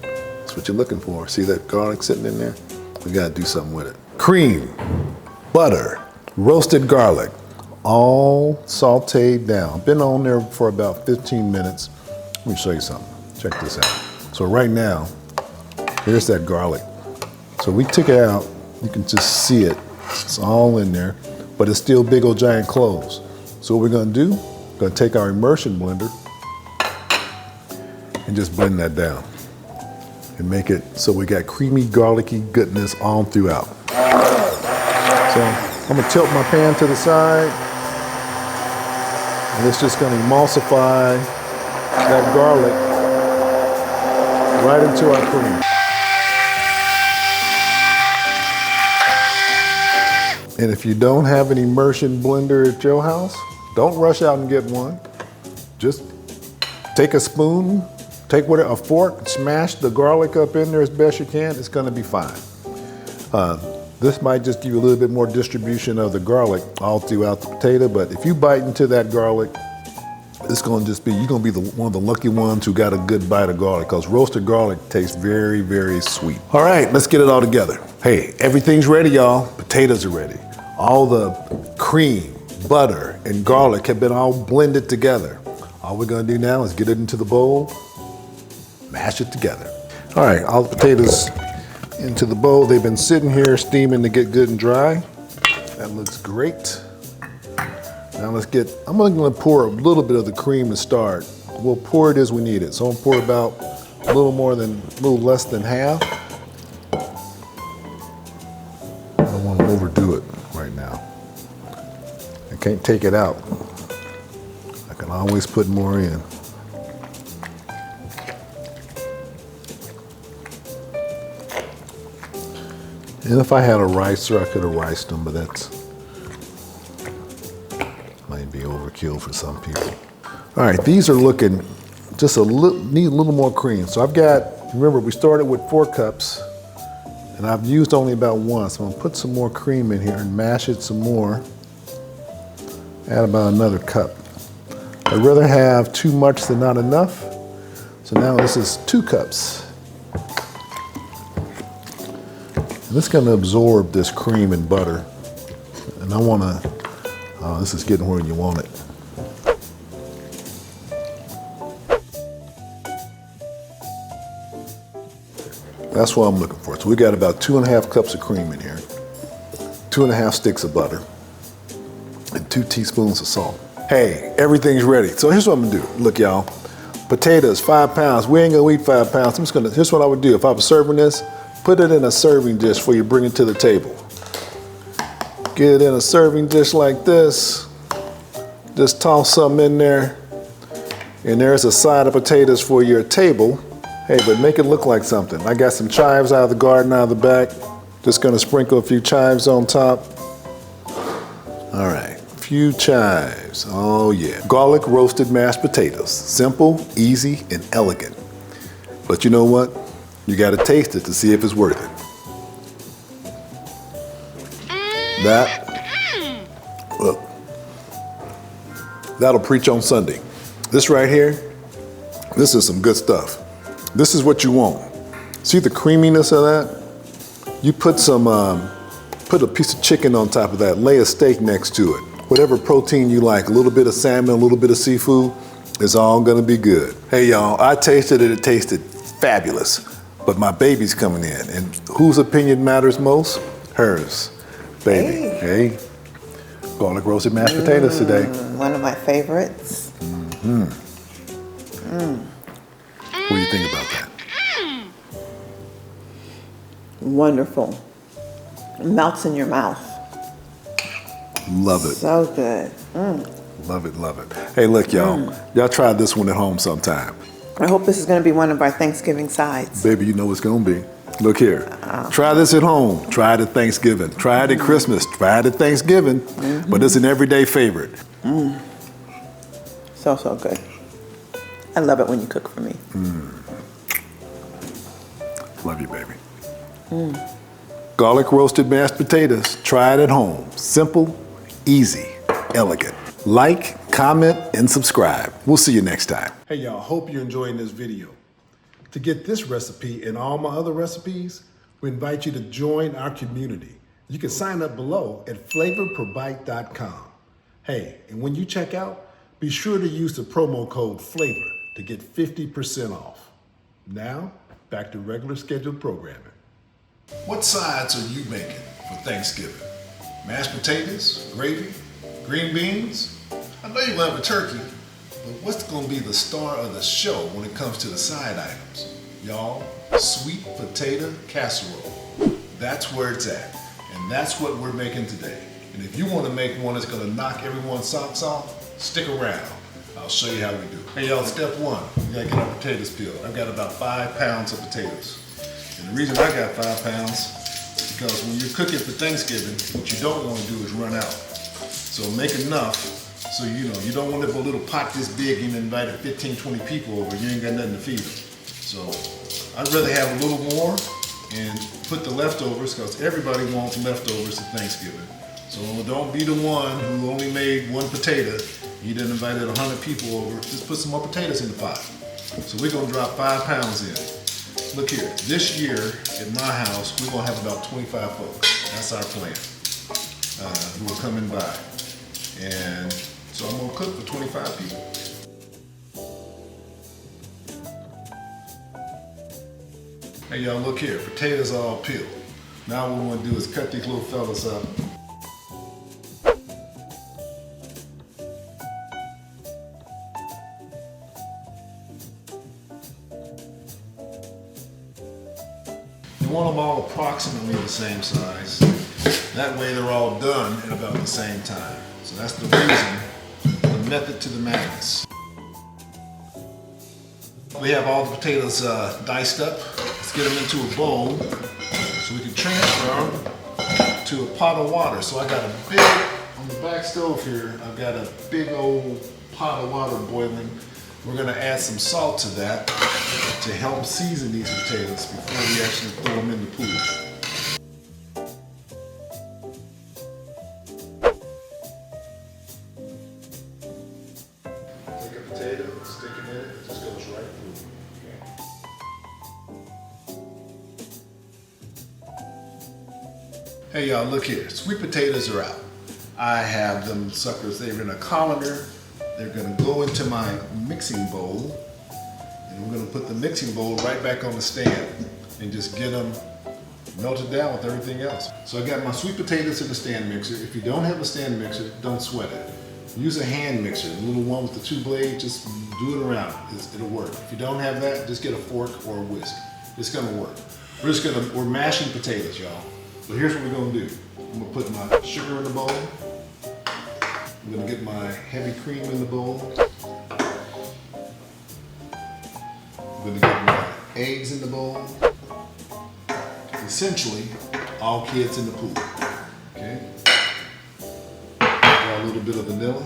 That's what you're looking for. See that garlic sitting in there? We gotta do something with it. Cream, butter, roasted garlic, all sauteed down. Been on there for about 15 minutes. Let me show you something. Check this out. So right now, here's that garlic. So we took it out. You can just see it. It's all in there, but it's still big old giant cloves. So what we're gonna do, we're gonna take our immersion blender and just blend that down and make it so we got creamy, garlicky goodness all throughout. So I'm gonna tilt my pan to the side, and it's just gonna emulsify that garlic right into our cream. And if you don't have an immersion blender at your house, don't rush out and get one. Just take a spoon, take a fork, smash the garlic up in there as best you can. It's gonna be fine. This might just give you a little bit more distribution of the garlic all throughout the potato, but if you bite into that garlic, it's gonna just be, you're gonna be one of the lucky ones who got a good bite of garlic, because roasted garlic tastes very, very sweet. All right, let's get it all together. Hey, everything's ready, y'all. Potatoes are ready. All the cream, butter, and garlic have been all blended together. All we're gonna do now is get it into the bowl, mash it together. All right, all the potatoes into the bowl. They've been sitting here steaming to get good and dry. That looks great. Now I'm gonna pour a little bit of the cream to start. We'll pour it as we need it. So I'm gonna pour about a little less than half. I don't wanna overdo it right now. I can't take it out. I can always put more in. And if I had a ricer, I could have riced them, but that's might be overkill for some people. All right, these are looking just need a little more cream. So I've got, remember we started with 4 cups and I've used only about 1. So I'm gonna put some more cream in here and mash it some more. Add about another cup. I'd rather have too much than not enough. So now this is 2 cups. And this is gonna absorb this cream and butter. And I wanna, this is getting where you want it. That's what I'm looking for. So we got about 2.5 cups of cream in here, 2.5 sticks of butter, and 2 teaspoons of salt. Hey, everything's ready. So here's what I'm gonna do. Look, y'all, potatoes, 5 pounds. We ain't gonna eat 5 pounds. Here's what I would do. If I was serving this, put it in a serving dish before you bring it to the table. Get it in a serving dish like this. Just toss something in there. And there's a side of potatoes for your table. Hey, but make it look like something. I got some chives out of the garden, out of the back. Just gonna sprinkle a few chives on top. All right, a few chives, oh yeah. Garlic roasted mashed potatoes. Simple, easy, and elegant. But you know what? You gotta taste it to see if it's worth it. Look, that'll preach on Sunday. This right here, this is some good stuff. This is what you want. See the creaminess of that? You put put a piece of chicken on top of that, lay a steak next to it. Whatever protein you like, a little bit of salmon, a little bit of seafood, it's all gonna be good. Hey y'all, I tasted it, it tasted fabulous. But my baby's coming in, and whose opinion matters most? Hers, baby. Hey. Garlic roasted mashed potatoes today. One of my favorites. What do you think about that? Wonderful. It melts in your mouth. Love it. So good. Love it, love it. Hey, look, y'all. Y'all try this one at home sometime. I hope this is going to be one of our Thanksgiving sides. Baby, you know it's gonna be. Look here. Try this at home. Try it at Thanksgiving. Try it at Christmas. Try it at Thanksgiving. But it's an everyday favorite. So good. I love it when you cook for me. Love you, baby. Garlic roasted mashed potatoes. Try it at home. Simple, easy, elegant. Like, comment, and subscribe. We'll see you next time. Hey y'all, hope you're enjoying this video. To get this recipe and all my other recipes, we invite you to join our community. You can sign up below at flavorperbite.com. Hey, and when you check out, be sure to use the promo code FLAVOR to get 50% off. Now, back to regular scheduled programming. What sides are you making for Thanksgiving? Mashed potatoes, gravy, green beans? I know you're gonna have a turkey, but what's gonna be the star of the show when it comes to the side items? Y'all, sweet potato casserole. That's where it's at, and that's what we're making today. And if you wanna make one that's gonna knock everyone's socks off, stick around. I'll show you how we do it. Hey y'all, step one, we gotta get our potatoes peeled. I've got about 5 pounds of potatoes. And the reason I got 5 pounds is because when you're cooking for Thanksgiving, what you don't wanna do is run out. So make enough. So you don't want to have a little pot this big and invited 15, 20 people over. You ain't got nothing to feed them. So I'd rather have a little more and put the leftovers because everybody wants leftovers at Thanksgiving. So don't be the one who only made 1 potato. You done invited 100 people over. Just put some more potatoes in the pot. So we're gonna drop 5 pounds in. Look here, this year at my house, we're gonna have about 25 folks. That's our plan, who are coming by. And so I'm gonna cook for 25 people. Hey y'all, look here, potatoes are all peeled. Now what we're gonna do is cut these little fellas up. You want them all approximately the same size. That way they're all done at about the same time. So that's the reason, the method to the madness. We have all the potatoes diced up. Let's get them into a bowl so we can transfer them to a pot of water. So I got a big, on the back stove here, I've got a big old pot of water boiling. We're gonna add some salt to that to help season these potatoes before we actually throw them in the pool. Hey y'all, look here. Sweet potatoes are out. I have them suckers. They're in a colander. They're gonna go into my mixing bowl, and we're gonna put the mixing bowl right back on the stand and just get them melted down with everything else. So I got my sweet potatoes in the stand mixer. If you don't have a stand mixer, don't sweat it. Use a hand mixer, the little one with the 2 blades, just do it around. It'll work. If you don't have that, just get a fork or a whisk. It's gonna work. We're mashing potatoes, y'all. So here's what we're gonna do. I'm gonna put my sugar in the bowl. I'm gonna get my heavy cream in the bowl. I'm gonna get my eggs in the bowl. Essentially, all kids in the pool, okay? Add a little bit of vanilla.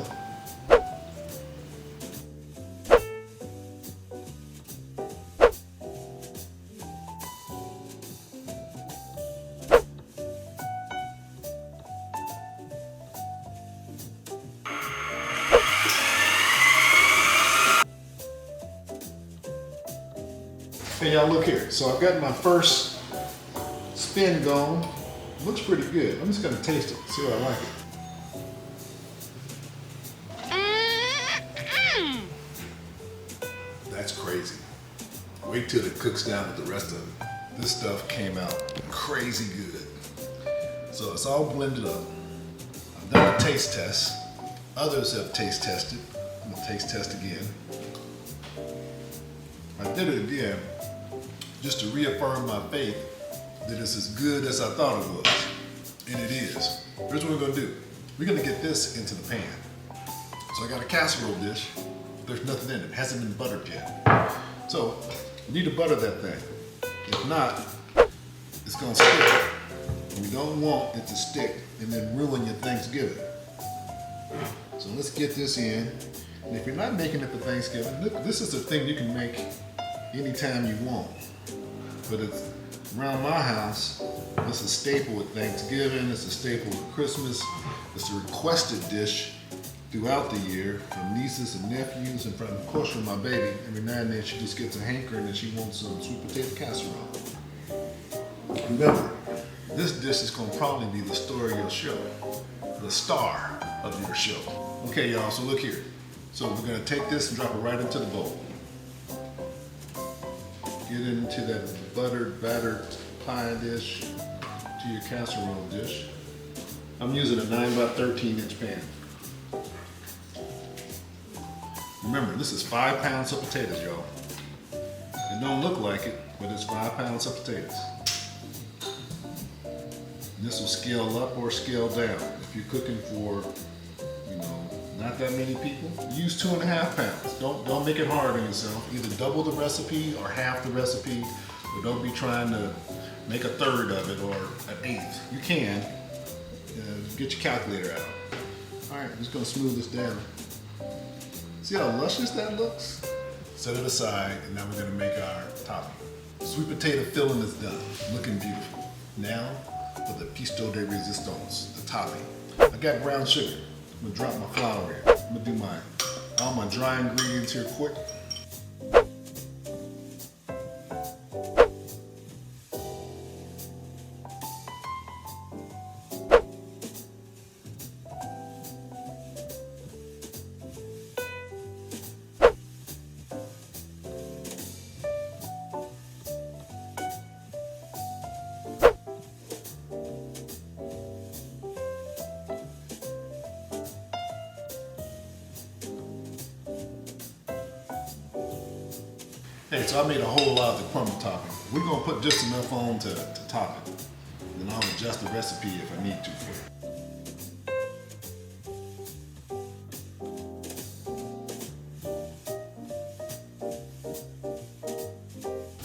Hey y'all, look here. So I've got my first spin going. Looks pretty good. I'm just gonna taste it, see what I like it. That's crazy. Wait till it cooks down with the rest of it. This stuff came out crazy good. So it's all blended up. I've done a taste test. Others have taste tested. I'm gonna taste test again. I did it again just to reaffirm my faith that it's as good as I thought it was. And it is. Here's what we're gonna do. We're gonna get this into the pan. So I got a casserole dish. There's nothing in it. It hasn't been buttered yet. So you need to butter that thing. If not, it's gonna stick. We don't want it to stick and then ruin your Thanksgiving. So let's get this in. And if you're not making it for Thanksgiving, look, this is a thing you can make anytime you want. But it's around my house, it's a staple at Thanksgiving, it's a staple at Christmas, it's a requested dish throughout the year from nieces and nephews and from, of course, from my baby. Every now and then she just gets a hankering and she wants some sweet potato casserole. Remember, this dish is gonna probably be the story of your show, the star of your show. Okay, y'all, so look here. So we're gonna take this and drop it right into the bowl. Get into that buttered, battered pie dish, to your casserole dish. I'm using a 9 by 13 inch pan. Remember, this is 5 pounds of potatoes, y'all. It don't look like it, but it's 5 pounds of potatoes. This will scale up or scale down. If you're cooking for, not that many people, use 2.5 pounds. Don't make it hard on yourself. Either double the recipe or half the recipe, or don't be trying to make a third of it or an eighth. You can. Get your calculator out. All right, I'm just gonna smooth this down. See how luscious that looks? Set it aside, and now we're gonna make our topping. Sweet potato filling is done, looking beautiful. Now, for the pisto de resistance, the topping. I got brown sugar. I'm gonna drop my flour in. I'm gonna do all my dry ingredients here quick. Hey, so I made a whole lot of the crumble topping. We're gonna put just enough on to top it. Then I'll adjust the recipe if I need to for you.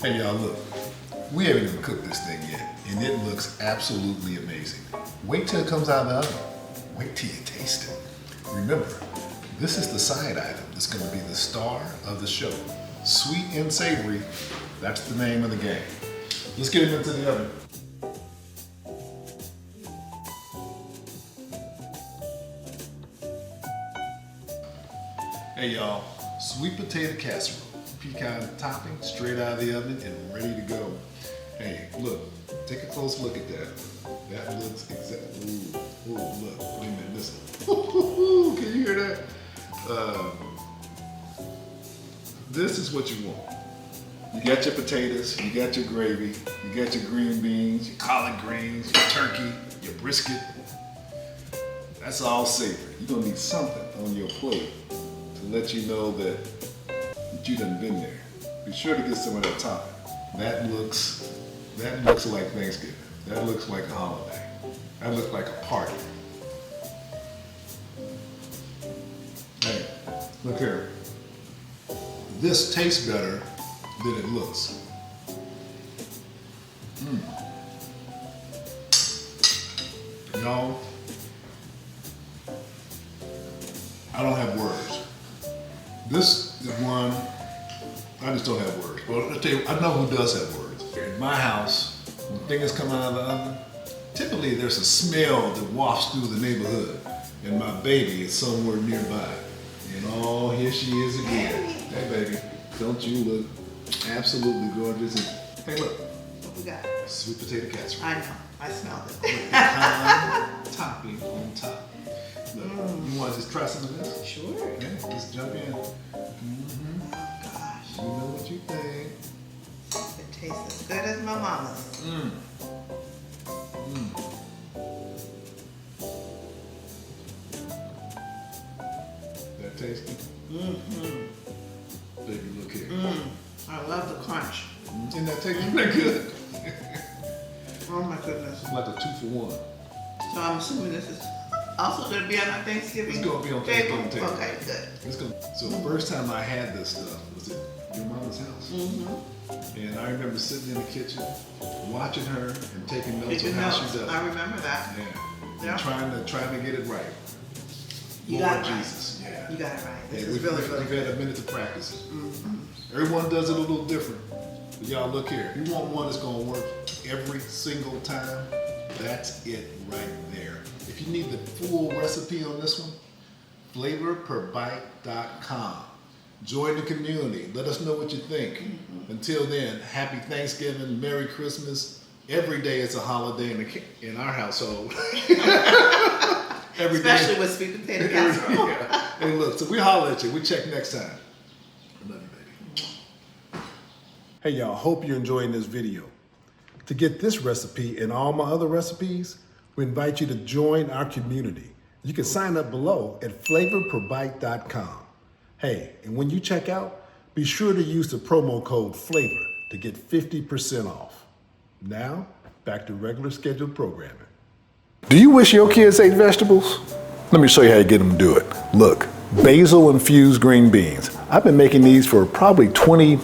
Hey y'all, look. We haven't even cooked this thing yet, and it looks absolutely amazing. Wait till it comes out of the oven. Wait till you taste it. Remember, this is the side item that's gonna be the star of the show. Sweet and savory, that's the name of the game. Let's get it into the oven. Hey y'all, sweet potato casserole. Pecan topping, straight out of the oven and ready to go. Hey, look, take a close look at that. That looks exactly, ooh, look, wait a minute, listen. Can you hear that? This is what you want. You got your potatoes, you got your gravy, you got your green beans, your collard greens, your turkey, your brisket. That's all savory. You're gonna need something on your plate to let you know that you done been there. Be sure to get some of that topping. That looks like Thanksgiving. That looks like a holiday. That looks like a party. Hey, look here. This tastes better than it looks. Y'all, I don't have words. This is one, I just don't have words. Well, I'll tell you, I know who does have words. In my house, when things come out of the oven, typically there's a smell that wafts through the neighborhood, and my baby is somewhere nearby. And oh, here she is again. Hey baby, don't you look absolutely gorgeous? Hey look. What we got? Sweet potato casserole. I know, I smelled it. Topping on top. Look, you want to just try some of this? Sure. Okay, just jump in. Oh gosh, You know what you think. it tastes as good as my mama's. That tasty? Baby, look here. I love the crunch. Isn't that tasty? Isn't that good? Oh my goodness. It's like a 2-for-1. So I'm assuming this is Also gonna be on our Thanksgiving. It's gonna be on table? Thanksgiving table. Okay, good. So the first time I had this stuff was at your mama's house. And I remember sitting in the kitchen, watching her and taking notes Taking on how notes. she does it. I remember that. Yeah. Yeah. And trying to get it right. You Lord got it right. Jesus, yeah. You got it right. This Yeah, is we've really had a minute to practice it. Everyone does it a little different. But y'all look here. If you want one that's gonna work every single time, that's it right there. If you need the full recipe on this one, flavorperbite.com. Join the community. Let us know what you think. Until then, happy Thanksgiving, Merry Christmas. Every day is a holiday in our household. Every day. Especially with sweet potato casserole. Yeah. Hey, look, so we holler at you. We check next time. I love you, baby. Hey, y'all, hope you're enjoying this video. To get this recipe and all my other recipes, we invite you to join our community. You can sign up below at flavorperbite.com. Hey, and when you check out, be sure to use the promo code FLAVOR to get 50% off. Now, back to regular scheduled programming. Do you wish your kids ate vegetables? Let me show you how you get them to do it. Look, Basil-infused green beans. I've been making these for probably 30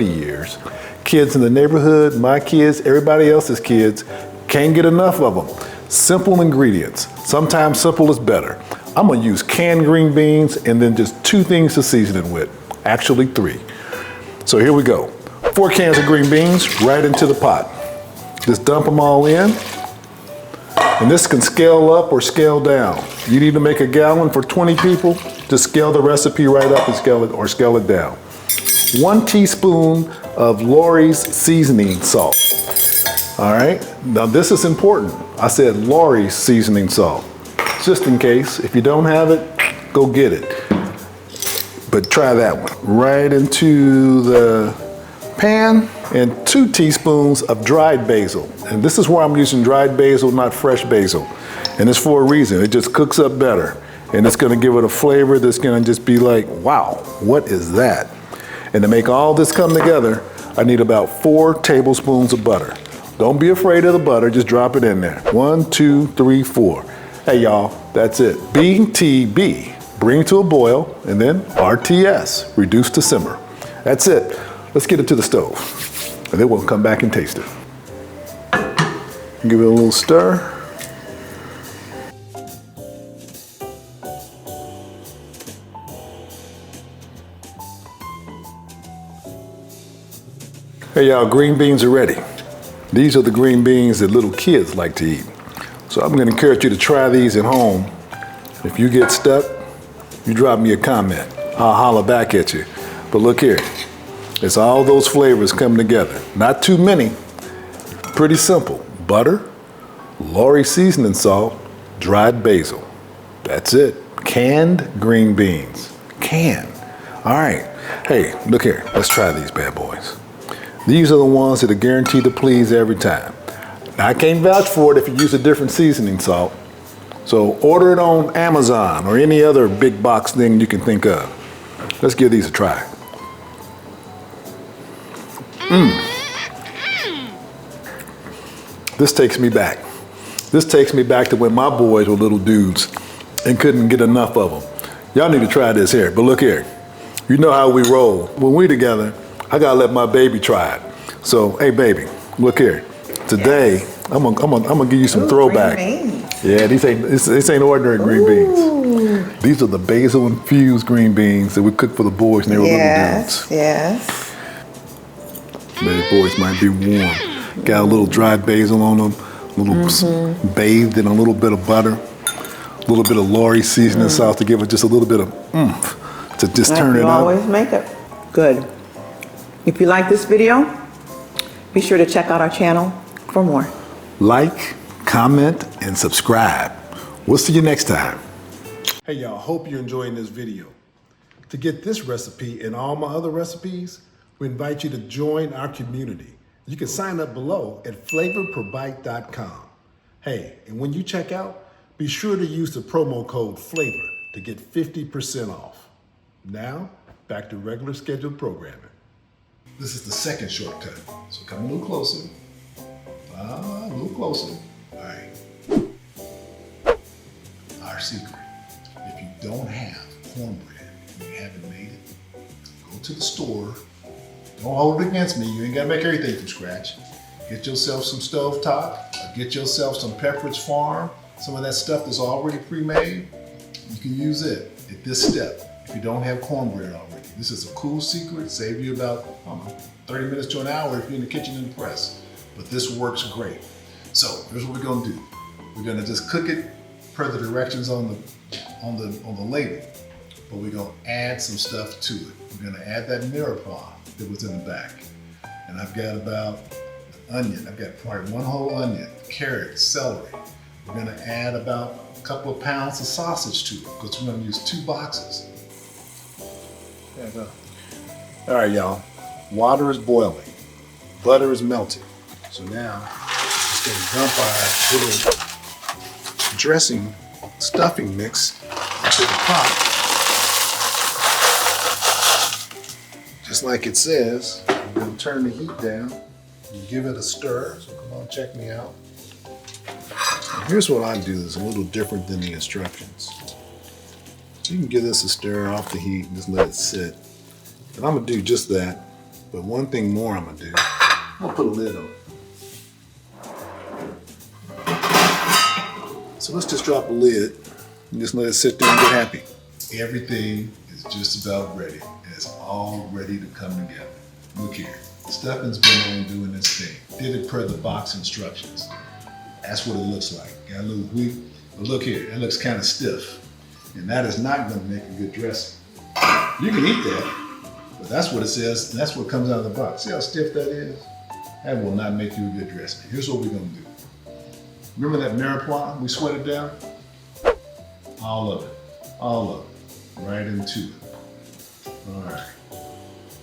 years. Kids in the neighborhood, my kids, everybody else's kids, can't get enough of them. Simple ingredients. Sometimes simple is better. I'm gonna use canned green beans and then just 2 things to season it with. Actually 3. So here we go. 4 cans of green beans right into the pot. Just dump them all in. And this can scale up or scale down. You need to make a gallon for 20 people, just scale the recipe right up and scale it down. 1 teaspoon of Lawry's seasoning salt. All right, now this is important. I said Lawry's seasoning salt. Just in case, if you don't have it, go get it. But try that one. Right into the pan, and 2 teaspoons of dried basil. And this is where I'm using dried basil, not fresh basil. And it's for a reason. It just cooks up better. And it's gonna give it a flavor that's gonna just be like, wow, what is that? And to make all this come together, I need about 4 tablespoons of butter. Don't be afraid of the butter, just drop it in there. 1, 2, 3, 4. Hey y'all, that's it. BTB, bring to a boil, and then RTS, reduce to simmer. That's it. Let's get it to the stove, and then we'll come back and taste it. Give it a little stir. Hey y'all, green beans are ready. These are the green beans that little kids like to eat. So I'm gonna encourage you to try these at home. If you get stuck, you drop me a comment. I'll holler back at you. But look here, it's all those flavors come together. Not too many, pretty simple. Butter, Lawry's seasoning salt, dried basil. That's it. Canned green beans. Canned. All right. Hey, look here. Let's try these bad boys. These are the ones that are guaranteed to please every time. Now, I can't vouch for it if you use a different seasoning salt. So order it on Amazon or any other big box thing you can think of. Let's give these a try. This takes me back. This takes me back to when my boys were little dudes and couldn't get enough of them. Y'all need to try this here, but look here. You know how we roll. When we together, I gotta let my baby try it. So, hey baby, look here. Today, I'm gonna give you some throwback. Green beans. Yeah, this ain't ordinary green beans. These are the basil-infused green beans that we cooked for the boys when they were little dudes. Yes. Baby boys might be warm. Got a little dried basil on them, bathed in a little bit of butter, a little bit of Lawry's seasoning sauce to give it just a little bit of oomph to just turn it You up. always make it. Good. If you like this video, be sure to check out our channel for more. Like, comment, and subscribe. We'll see you next time. Hey y'all, hope you're enjoying this video. To get this recipe and all my other recipes, we invite you to join our community. You can sign up below at flavorperbite.com. Hey, and when you check out, be sure to use the promo code FLAVOR to get 50% off. Now, back to regular scheduled programming. This is the second shortcut, so come a little closer. A little closer. All right. secret. If you don't have cornbread, you haven't made it, go to the store. Don't hold it against me. You ain't gotta make everything from scratch. Get yourself some stovetop, or get yourself some Pepperidge Farm. Some of that stuff that's already pre-made. You can use it at this step if you don't have cornbread already. This is a cool secret. Save you about, I don't know, 30 minutes to an hour if you're in the kitchen and press. But this works great. So here's what we're gonna do. We're gonna just cook it per the directions on the label, but we're gonna add some stuff to it. We're gonna add that mirepoix that was in the back. And I've got about an onion. I've got probably one whole onion, carrot, celery. We're gonna add about a couple of pounds of sausage to it because we're gonna use 2 boxes. There you go. All right, y'all. Water is boiling. Butter is melted. So now, just gonna dump our little dressing stuffing mix into the pot. Just like it says, I'm gonna turn the heat down and give it a stir. So come on, check me out. And here's what I do that's a little different than the instructions. So you can give this a stir off the heat and just let it sit. And I'm gonna do just that. But one thing more I'm gonna do, I'm gonna put a lid on it. So let's just drop a lid and just let it sit there and get happy. Everything is just about ready. It's all ready to come together. Look here, stuffing's been on doing this thing. Did it per the box instructions. That's what it looks like. Got a little weak, but look here, it looks kind of stiff. And that is not gonna make a good dressing. You can eat that, but that's what it says, and that's what comes out of the box. See how stiff that is? That will not make you a good dressing. Here's what we're gonna do. Remember that mirepoix we sweated down? All of it, right into it. All right,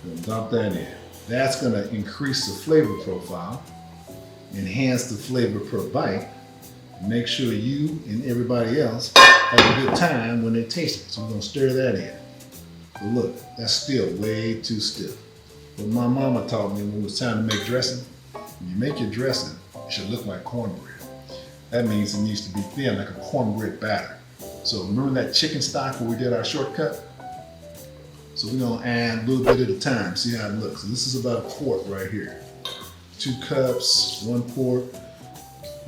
gonna dump that in. That's gonna increase the flavor profile, enhance the flavor per bite, and make sure you and everybody else have a good time when they taste it. So we're gonna stir that in. But look, that's still way too stiff. What my mama taught me when it was time to make dressing, when you make your dressing, it should look like cornbread. That means it needs to be thin, like a cornbread batter. So remember that chicken stock where we did our shortcut? So we're gonna add a little bit at a time, see how it looks. And this is about a quart right here. 2 cups, 1 quart.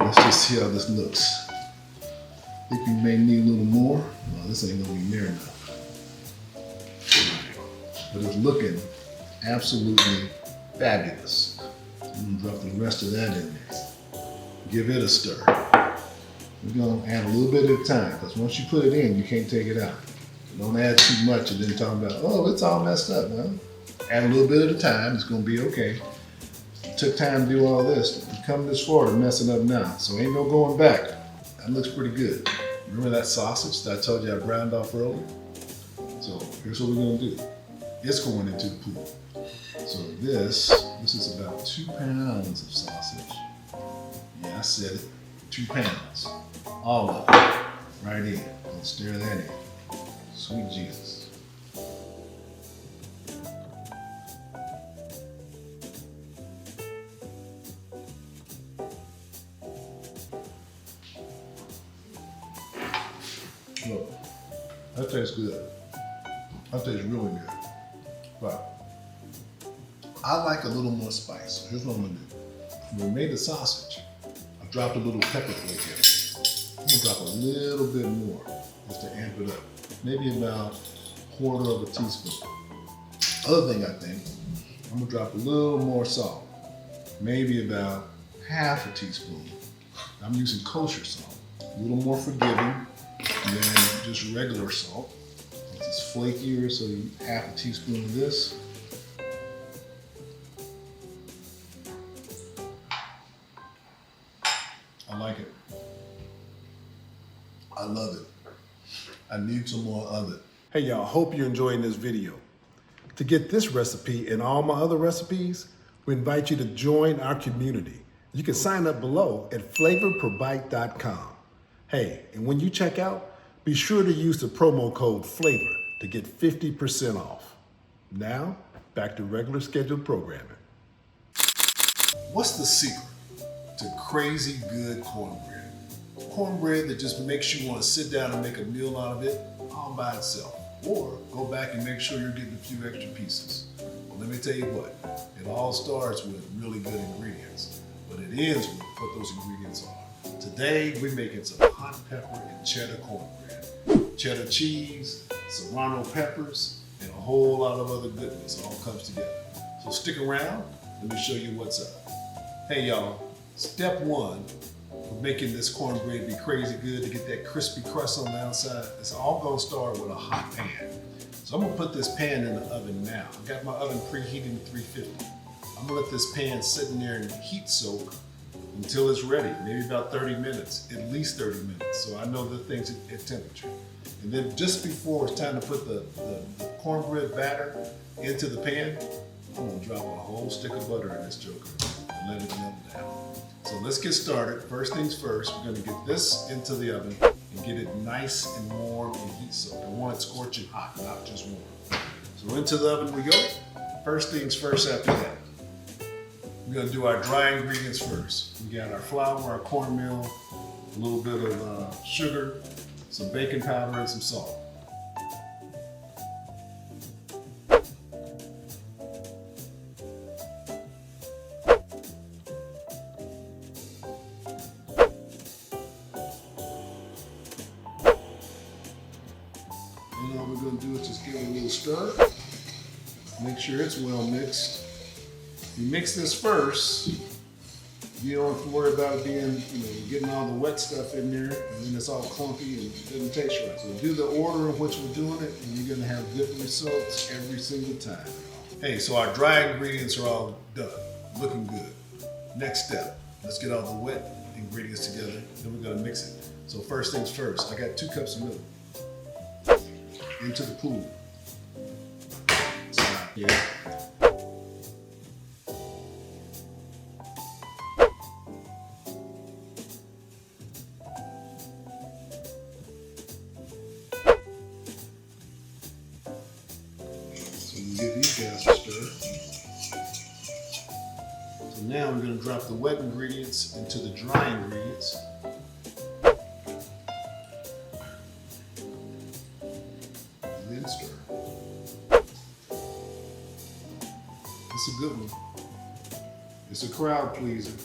Let's just see how this looks. I think we may need a little more. No, this ain't gonna be near enough. But it's looking absolutely fabulous. I'm gonna drop the rest of that in there. Give it a stir. We're gonna add a little bit at a time, because once you put it in, you can't take it out. So don't add too much and then talk about, oh, it's all messed up. Well, add a little bit at a time, it's gonna be okay. It took time to do all this. You come this far to mess it up now, so ain't no going back. That looks pretty good. Remember that sausage that I told you I browned off earlier? So here's what we're gonna do. It's going into the pool. So this is about 2 pounds of sausage. Yeah, I said it, 2 pounds. All of it, right in. Let's stir that in. Sweet Jesus. Look, that tastes good. That tastes really good. But I like a little more spice. So here's what I'm gonna do. When we made the sausage, I dropped a little pepper flake in it. I'm gonna drop a little bit more just to amp it up. Maybe about 1/4 of a teaspoon. Other thing I think, I'm gonna drop a little more salt. Maybe about 1/2 a teaspoon. I'm using kosher salt. A little more forgiving than just regular salt. It's flakier, so 1/2 a teaspoon of this. I like it. I love it. I need some more of it. Hey y'all, hope you're enjoying this video. To get this recipe and all my other recipes, we invite you to join our community. You can sign up below at flavorperbite.com. Hey, and when you check out, be sure to use the promo code FLAVOR to get 50% off. Now, back to regular scheduled programming. What's the secret to crazy good cornbread? cornbread that just makes you want to sit down and make a meal out of it all by itself. Or go back and make sure you're getting a few extra pieces. Well, let me tell you what, it all starts with really good ingredients, but it ends with what those ingredients are. Today, we're making some hot pepper and cheddar cornbread. Cheddar cheese, serrano peppers, and a whole lot of other goodness all comes together. So stick around, let me show you what's up. Hey y'all, step one for making this cornbread be crazy good to get that crispy crust on the outside, it's all gonna start with a hot pan. So I'm gonna put this pan in the oven now. I've got my oven preheating to 350. I'm gonna let this pan sit in there and heat soak until it's ready, maybe about 30 minutes, at least 30 minutes. So I know the thing's at temperature. And then just before it's time to put the cornbread batter into the pan, I'm gonna drop a whole stick of butter in this joker and let it melt down. So let's get started. First things first, we're gonna get this into the oven and get it nice and warm and heat soaked. I want it scorching hot, not just warm. So into the oven we go. First things first after that. We're gonna do our dry ingredients first. We got our flour, our cornmeal, a little bit of sugar, some baking powder, and some salt. And all we're going to do is just give it a little stir. Make sure it's well mixed. You mix this first, you don't have to worry about it being, getting all the wet stuff in there, and then it's all clumpy and it doesn't taste right. So do the order in which we're doing it, and you're going to have good results every single time. Hey, so our dry ingredients are all done, looking good. Next step, let's get all the wet ingredients together, then we're going to mix it. So first things first, I got 2 cups of milk into the pool. Yeah. So you give these guys a stir. So now we're going to drop the wet ingredients into the dry ingredients. And then stir. It's a good one. It's a crowd pleaser.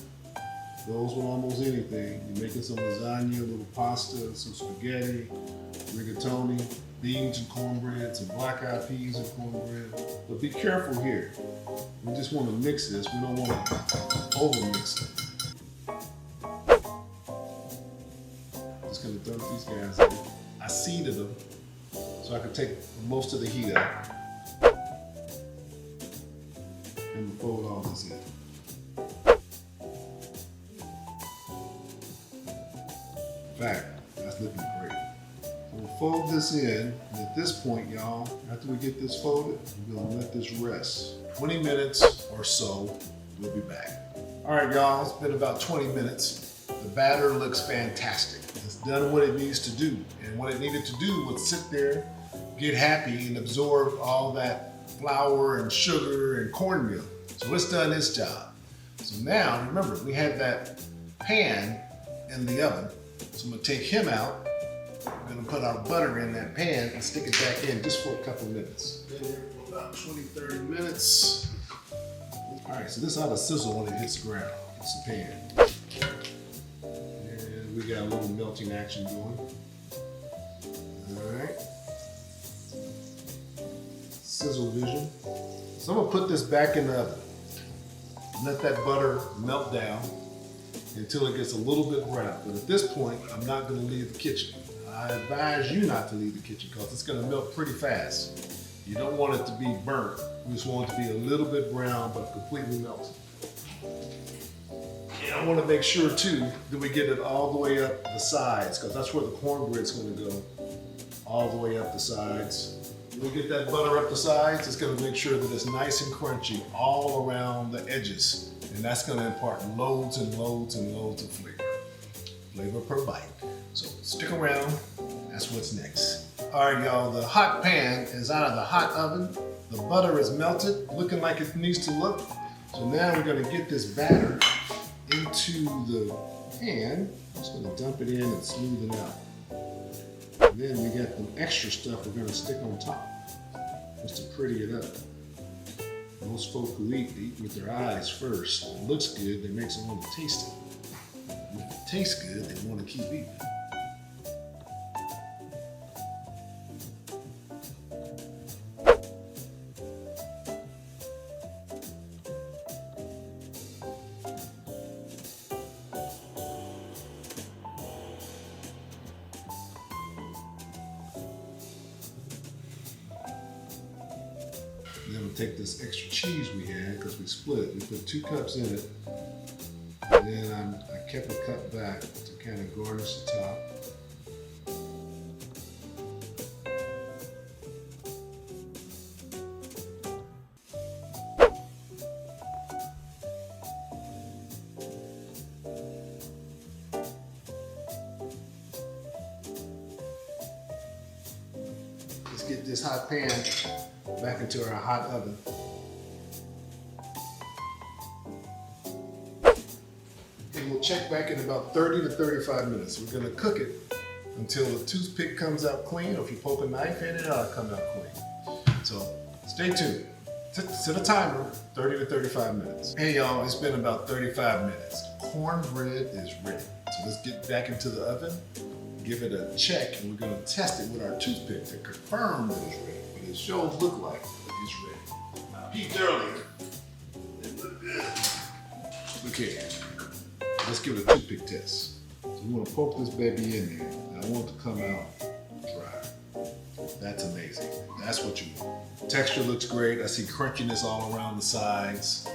Goes with almost anything. You're making some lasagna, a little pasta, some spaghetti, rigatoni, beans and cornbread, some black-eyed peas and cornbread. But be careful here. We just want to mix this. We don't want to over-mix it. Just gonna dump these guys in. I seeded them so I could take most of the heat out. And we'll fold all this in. In fact, that's looking great. So we'll fold this in, and at this point, y'all, after we get this folded, we're gonna let this rest. 20 minutes or so, we'll be back. All right, y'all, it's been about 20 minutes. The batter looks fantastic. It's done what it needs to do. And what it needed to do was sit there, get happy, and absorb all that flour and sugar and cornmeal. So it's done its job. So now, remember, we had that pan in the oven. So I'm gonna take him out. We're gonna put our butter in that pan and stick it back in just for a couple of minutes. Been here for about 20, 30 minutes. All right, so this ought to sizzle when it hits the ground. It's the pan. And we got a little melting action going. All right. Sizzle vision. So I'm gonna put this back in the oven. Let that butter melt down until it gets a little bit brown. But at this point, I'm not gonna leave the kitchen. I advise you not to leave the kitchen because it's gonna melt pretty fast. You don't want it to be burnt. You just want it to be a little bit brown, but completely melted. And I wanna make sure too that we get it all the way up the sides because that's where the cornbread's gonna go, all the way up the sides. When we get that butter up the sides, it's gonna make sure that it's nice and crunchy all around the edges. And that's gonna impart loads and loads and loads of flavor. Flavor per bite. So stick around, that's what's next. All right, y'all, the hot pan is out of the hot oven. The butter is melted, looking like it needs to look. So now we're gonna get this batter into the pan. I'm just gonna dump it in and smooth it out. And then we got the extra stuff we're gonna stick on top, just to pretty it up. Most folk who eat, they eat with their eyes first. It looks good, that makes them want to taste it. And if it tastes good, they want to keep eating it. Then we'll take this extra cheese we had, because we split. We put 2 cups in it. And then I kept a cup back to kind of garnish the top. Let's get this hot pan back into our hot oven. And we'll check back in about 30 to 35 minutes. We're gonna cook it until the toothpick comes out clean, or if you poke a knife in it, it'll come out clean. So stay tuned. Set a timer, 30 to 35 minutes. Hey y'all, it's been about 35 minutes. Cornbread is ready. So let's get back into the oven, give it a check, and we're gonna test it with our toothpick to confirm that it's ready. But it sure look like it's ready. I peeked earlier. It looked good. Look here. Let's give it a toothpick test. So we want to poke this baby in there. And I want it to come out dry. That's amazing. That's what you want. Texture looks great. I see crunchiness all around the sides.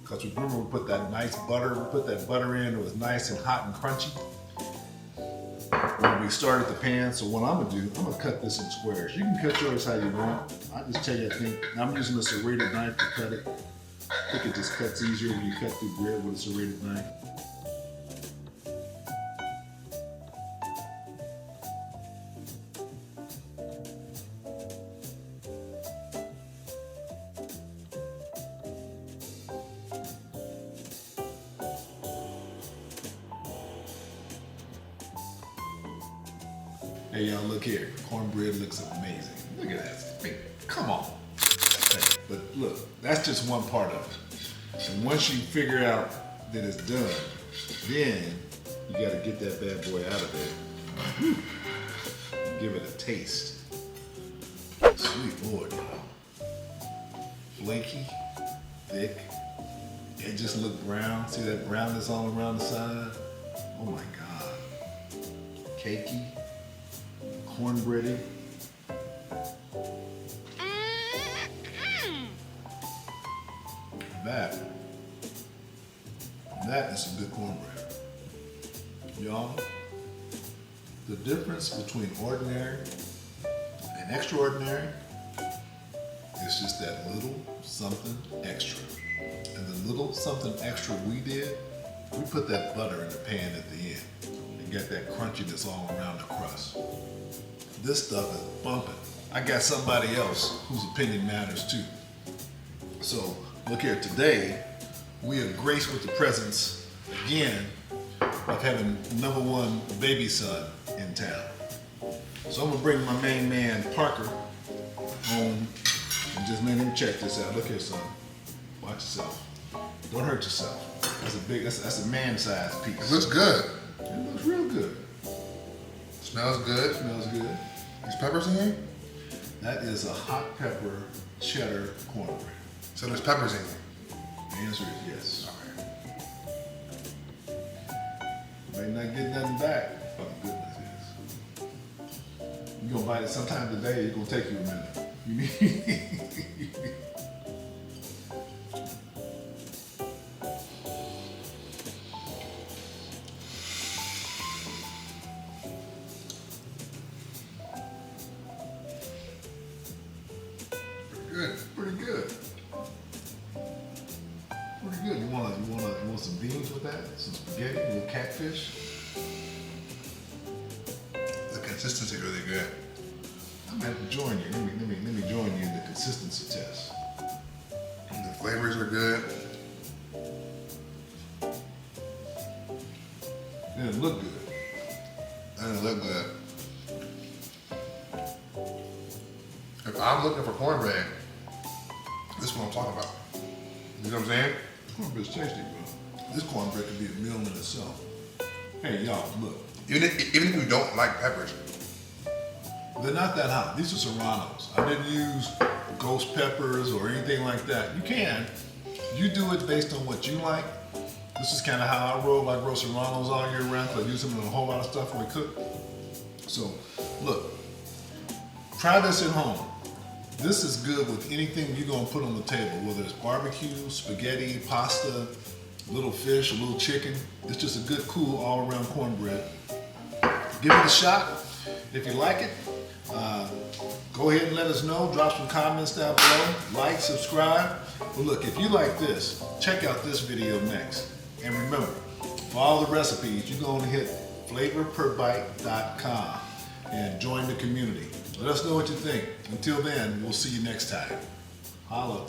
Because remember we put that nice butter, we put that butter in, it was nice and hot and crunchy when we started the pan. So what I'm gonna do, I'm gonna cut this in squares. You can cut yours how you want. I just tell you, I think I'm using a serrated knife to cut it. I think it just cuts easier when you cut through bread with a serrated knife. Hey y'all, look here. Cornbread looks amazing. Look at that. Hey, come on. But look, that's just one part of it. And once you figure out that it's done, then you gotta get that bad boy out of there. Give it a taste. Sweet Lord, y'all. Flaky, thick. It just looked brown. See that brownness all around the side? Oh my God. Cakey. Cornbready. That is some good cornbread. Y'all, the difference between ordinary and extraordinary is just that little something extra. And the little something extra we did, we put that butter in the pan at the end and got that crunchiness all around the crust. This stuff is bumping. I got somebody else whose opinion matters too. So look here, today we are graced with the presence again of having #1 baby son in town. So I'm gonna bring my main man Parker home and just let him check this out. Look here, son. Watch yourself. Don't hurt yourself. That's a man-sized piece. It looks good. It looks real good. Smells good. Smells good. These peppers in here? That is a hot pepper cheddar cornbread. So there's peppers in here. The answer is yes. All right. May not get nothing back, but the goodness is. You're gonna bite it sometime today, it's gonna take you a minute. You need Good. pretty good. Pretty good. You want some beans with that? Some spaghetti, a little catfish? The consistency really good. I'm gonna have to join you. Let me join you in the consistency test. The flavors are good. didn't look good. That doesn't look good. If I'm looking for cornbread, this is what I'm talking about. You know what I'm saying? Cornbread's tasty, bro. This cornbread could be a meal in itself. Hey, y'all, look. Even if you don't like peppers, They're not that hot. These are serranos. I didn't use ghost peppers or anything like that. You can. You do it based on what you like. This is kind of how I roll. I grow serranos all year round because I use them in a whole lot of stuff when we cook. So, look. Try this at home. This is good with anything you're going to put on the table, whether it's barbecue, spaghetti, pasta, little fish, a little chicken. It's just a good, cool, all-around cornbread. Give it a shot. If you like it, go ahead and let us know. Drop some comments down below. Like, subscribe. But look, if you like this, check out this video next. And remember, for all the recipes, you're going to hit flavorperbite.com and join the community. Let us know what you think. Until then, we'll see you next time. Holla.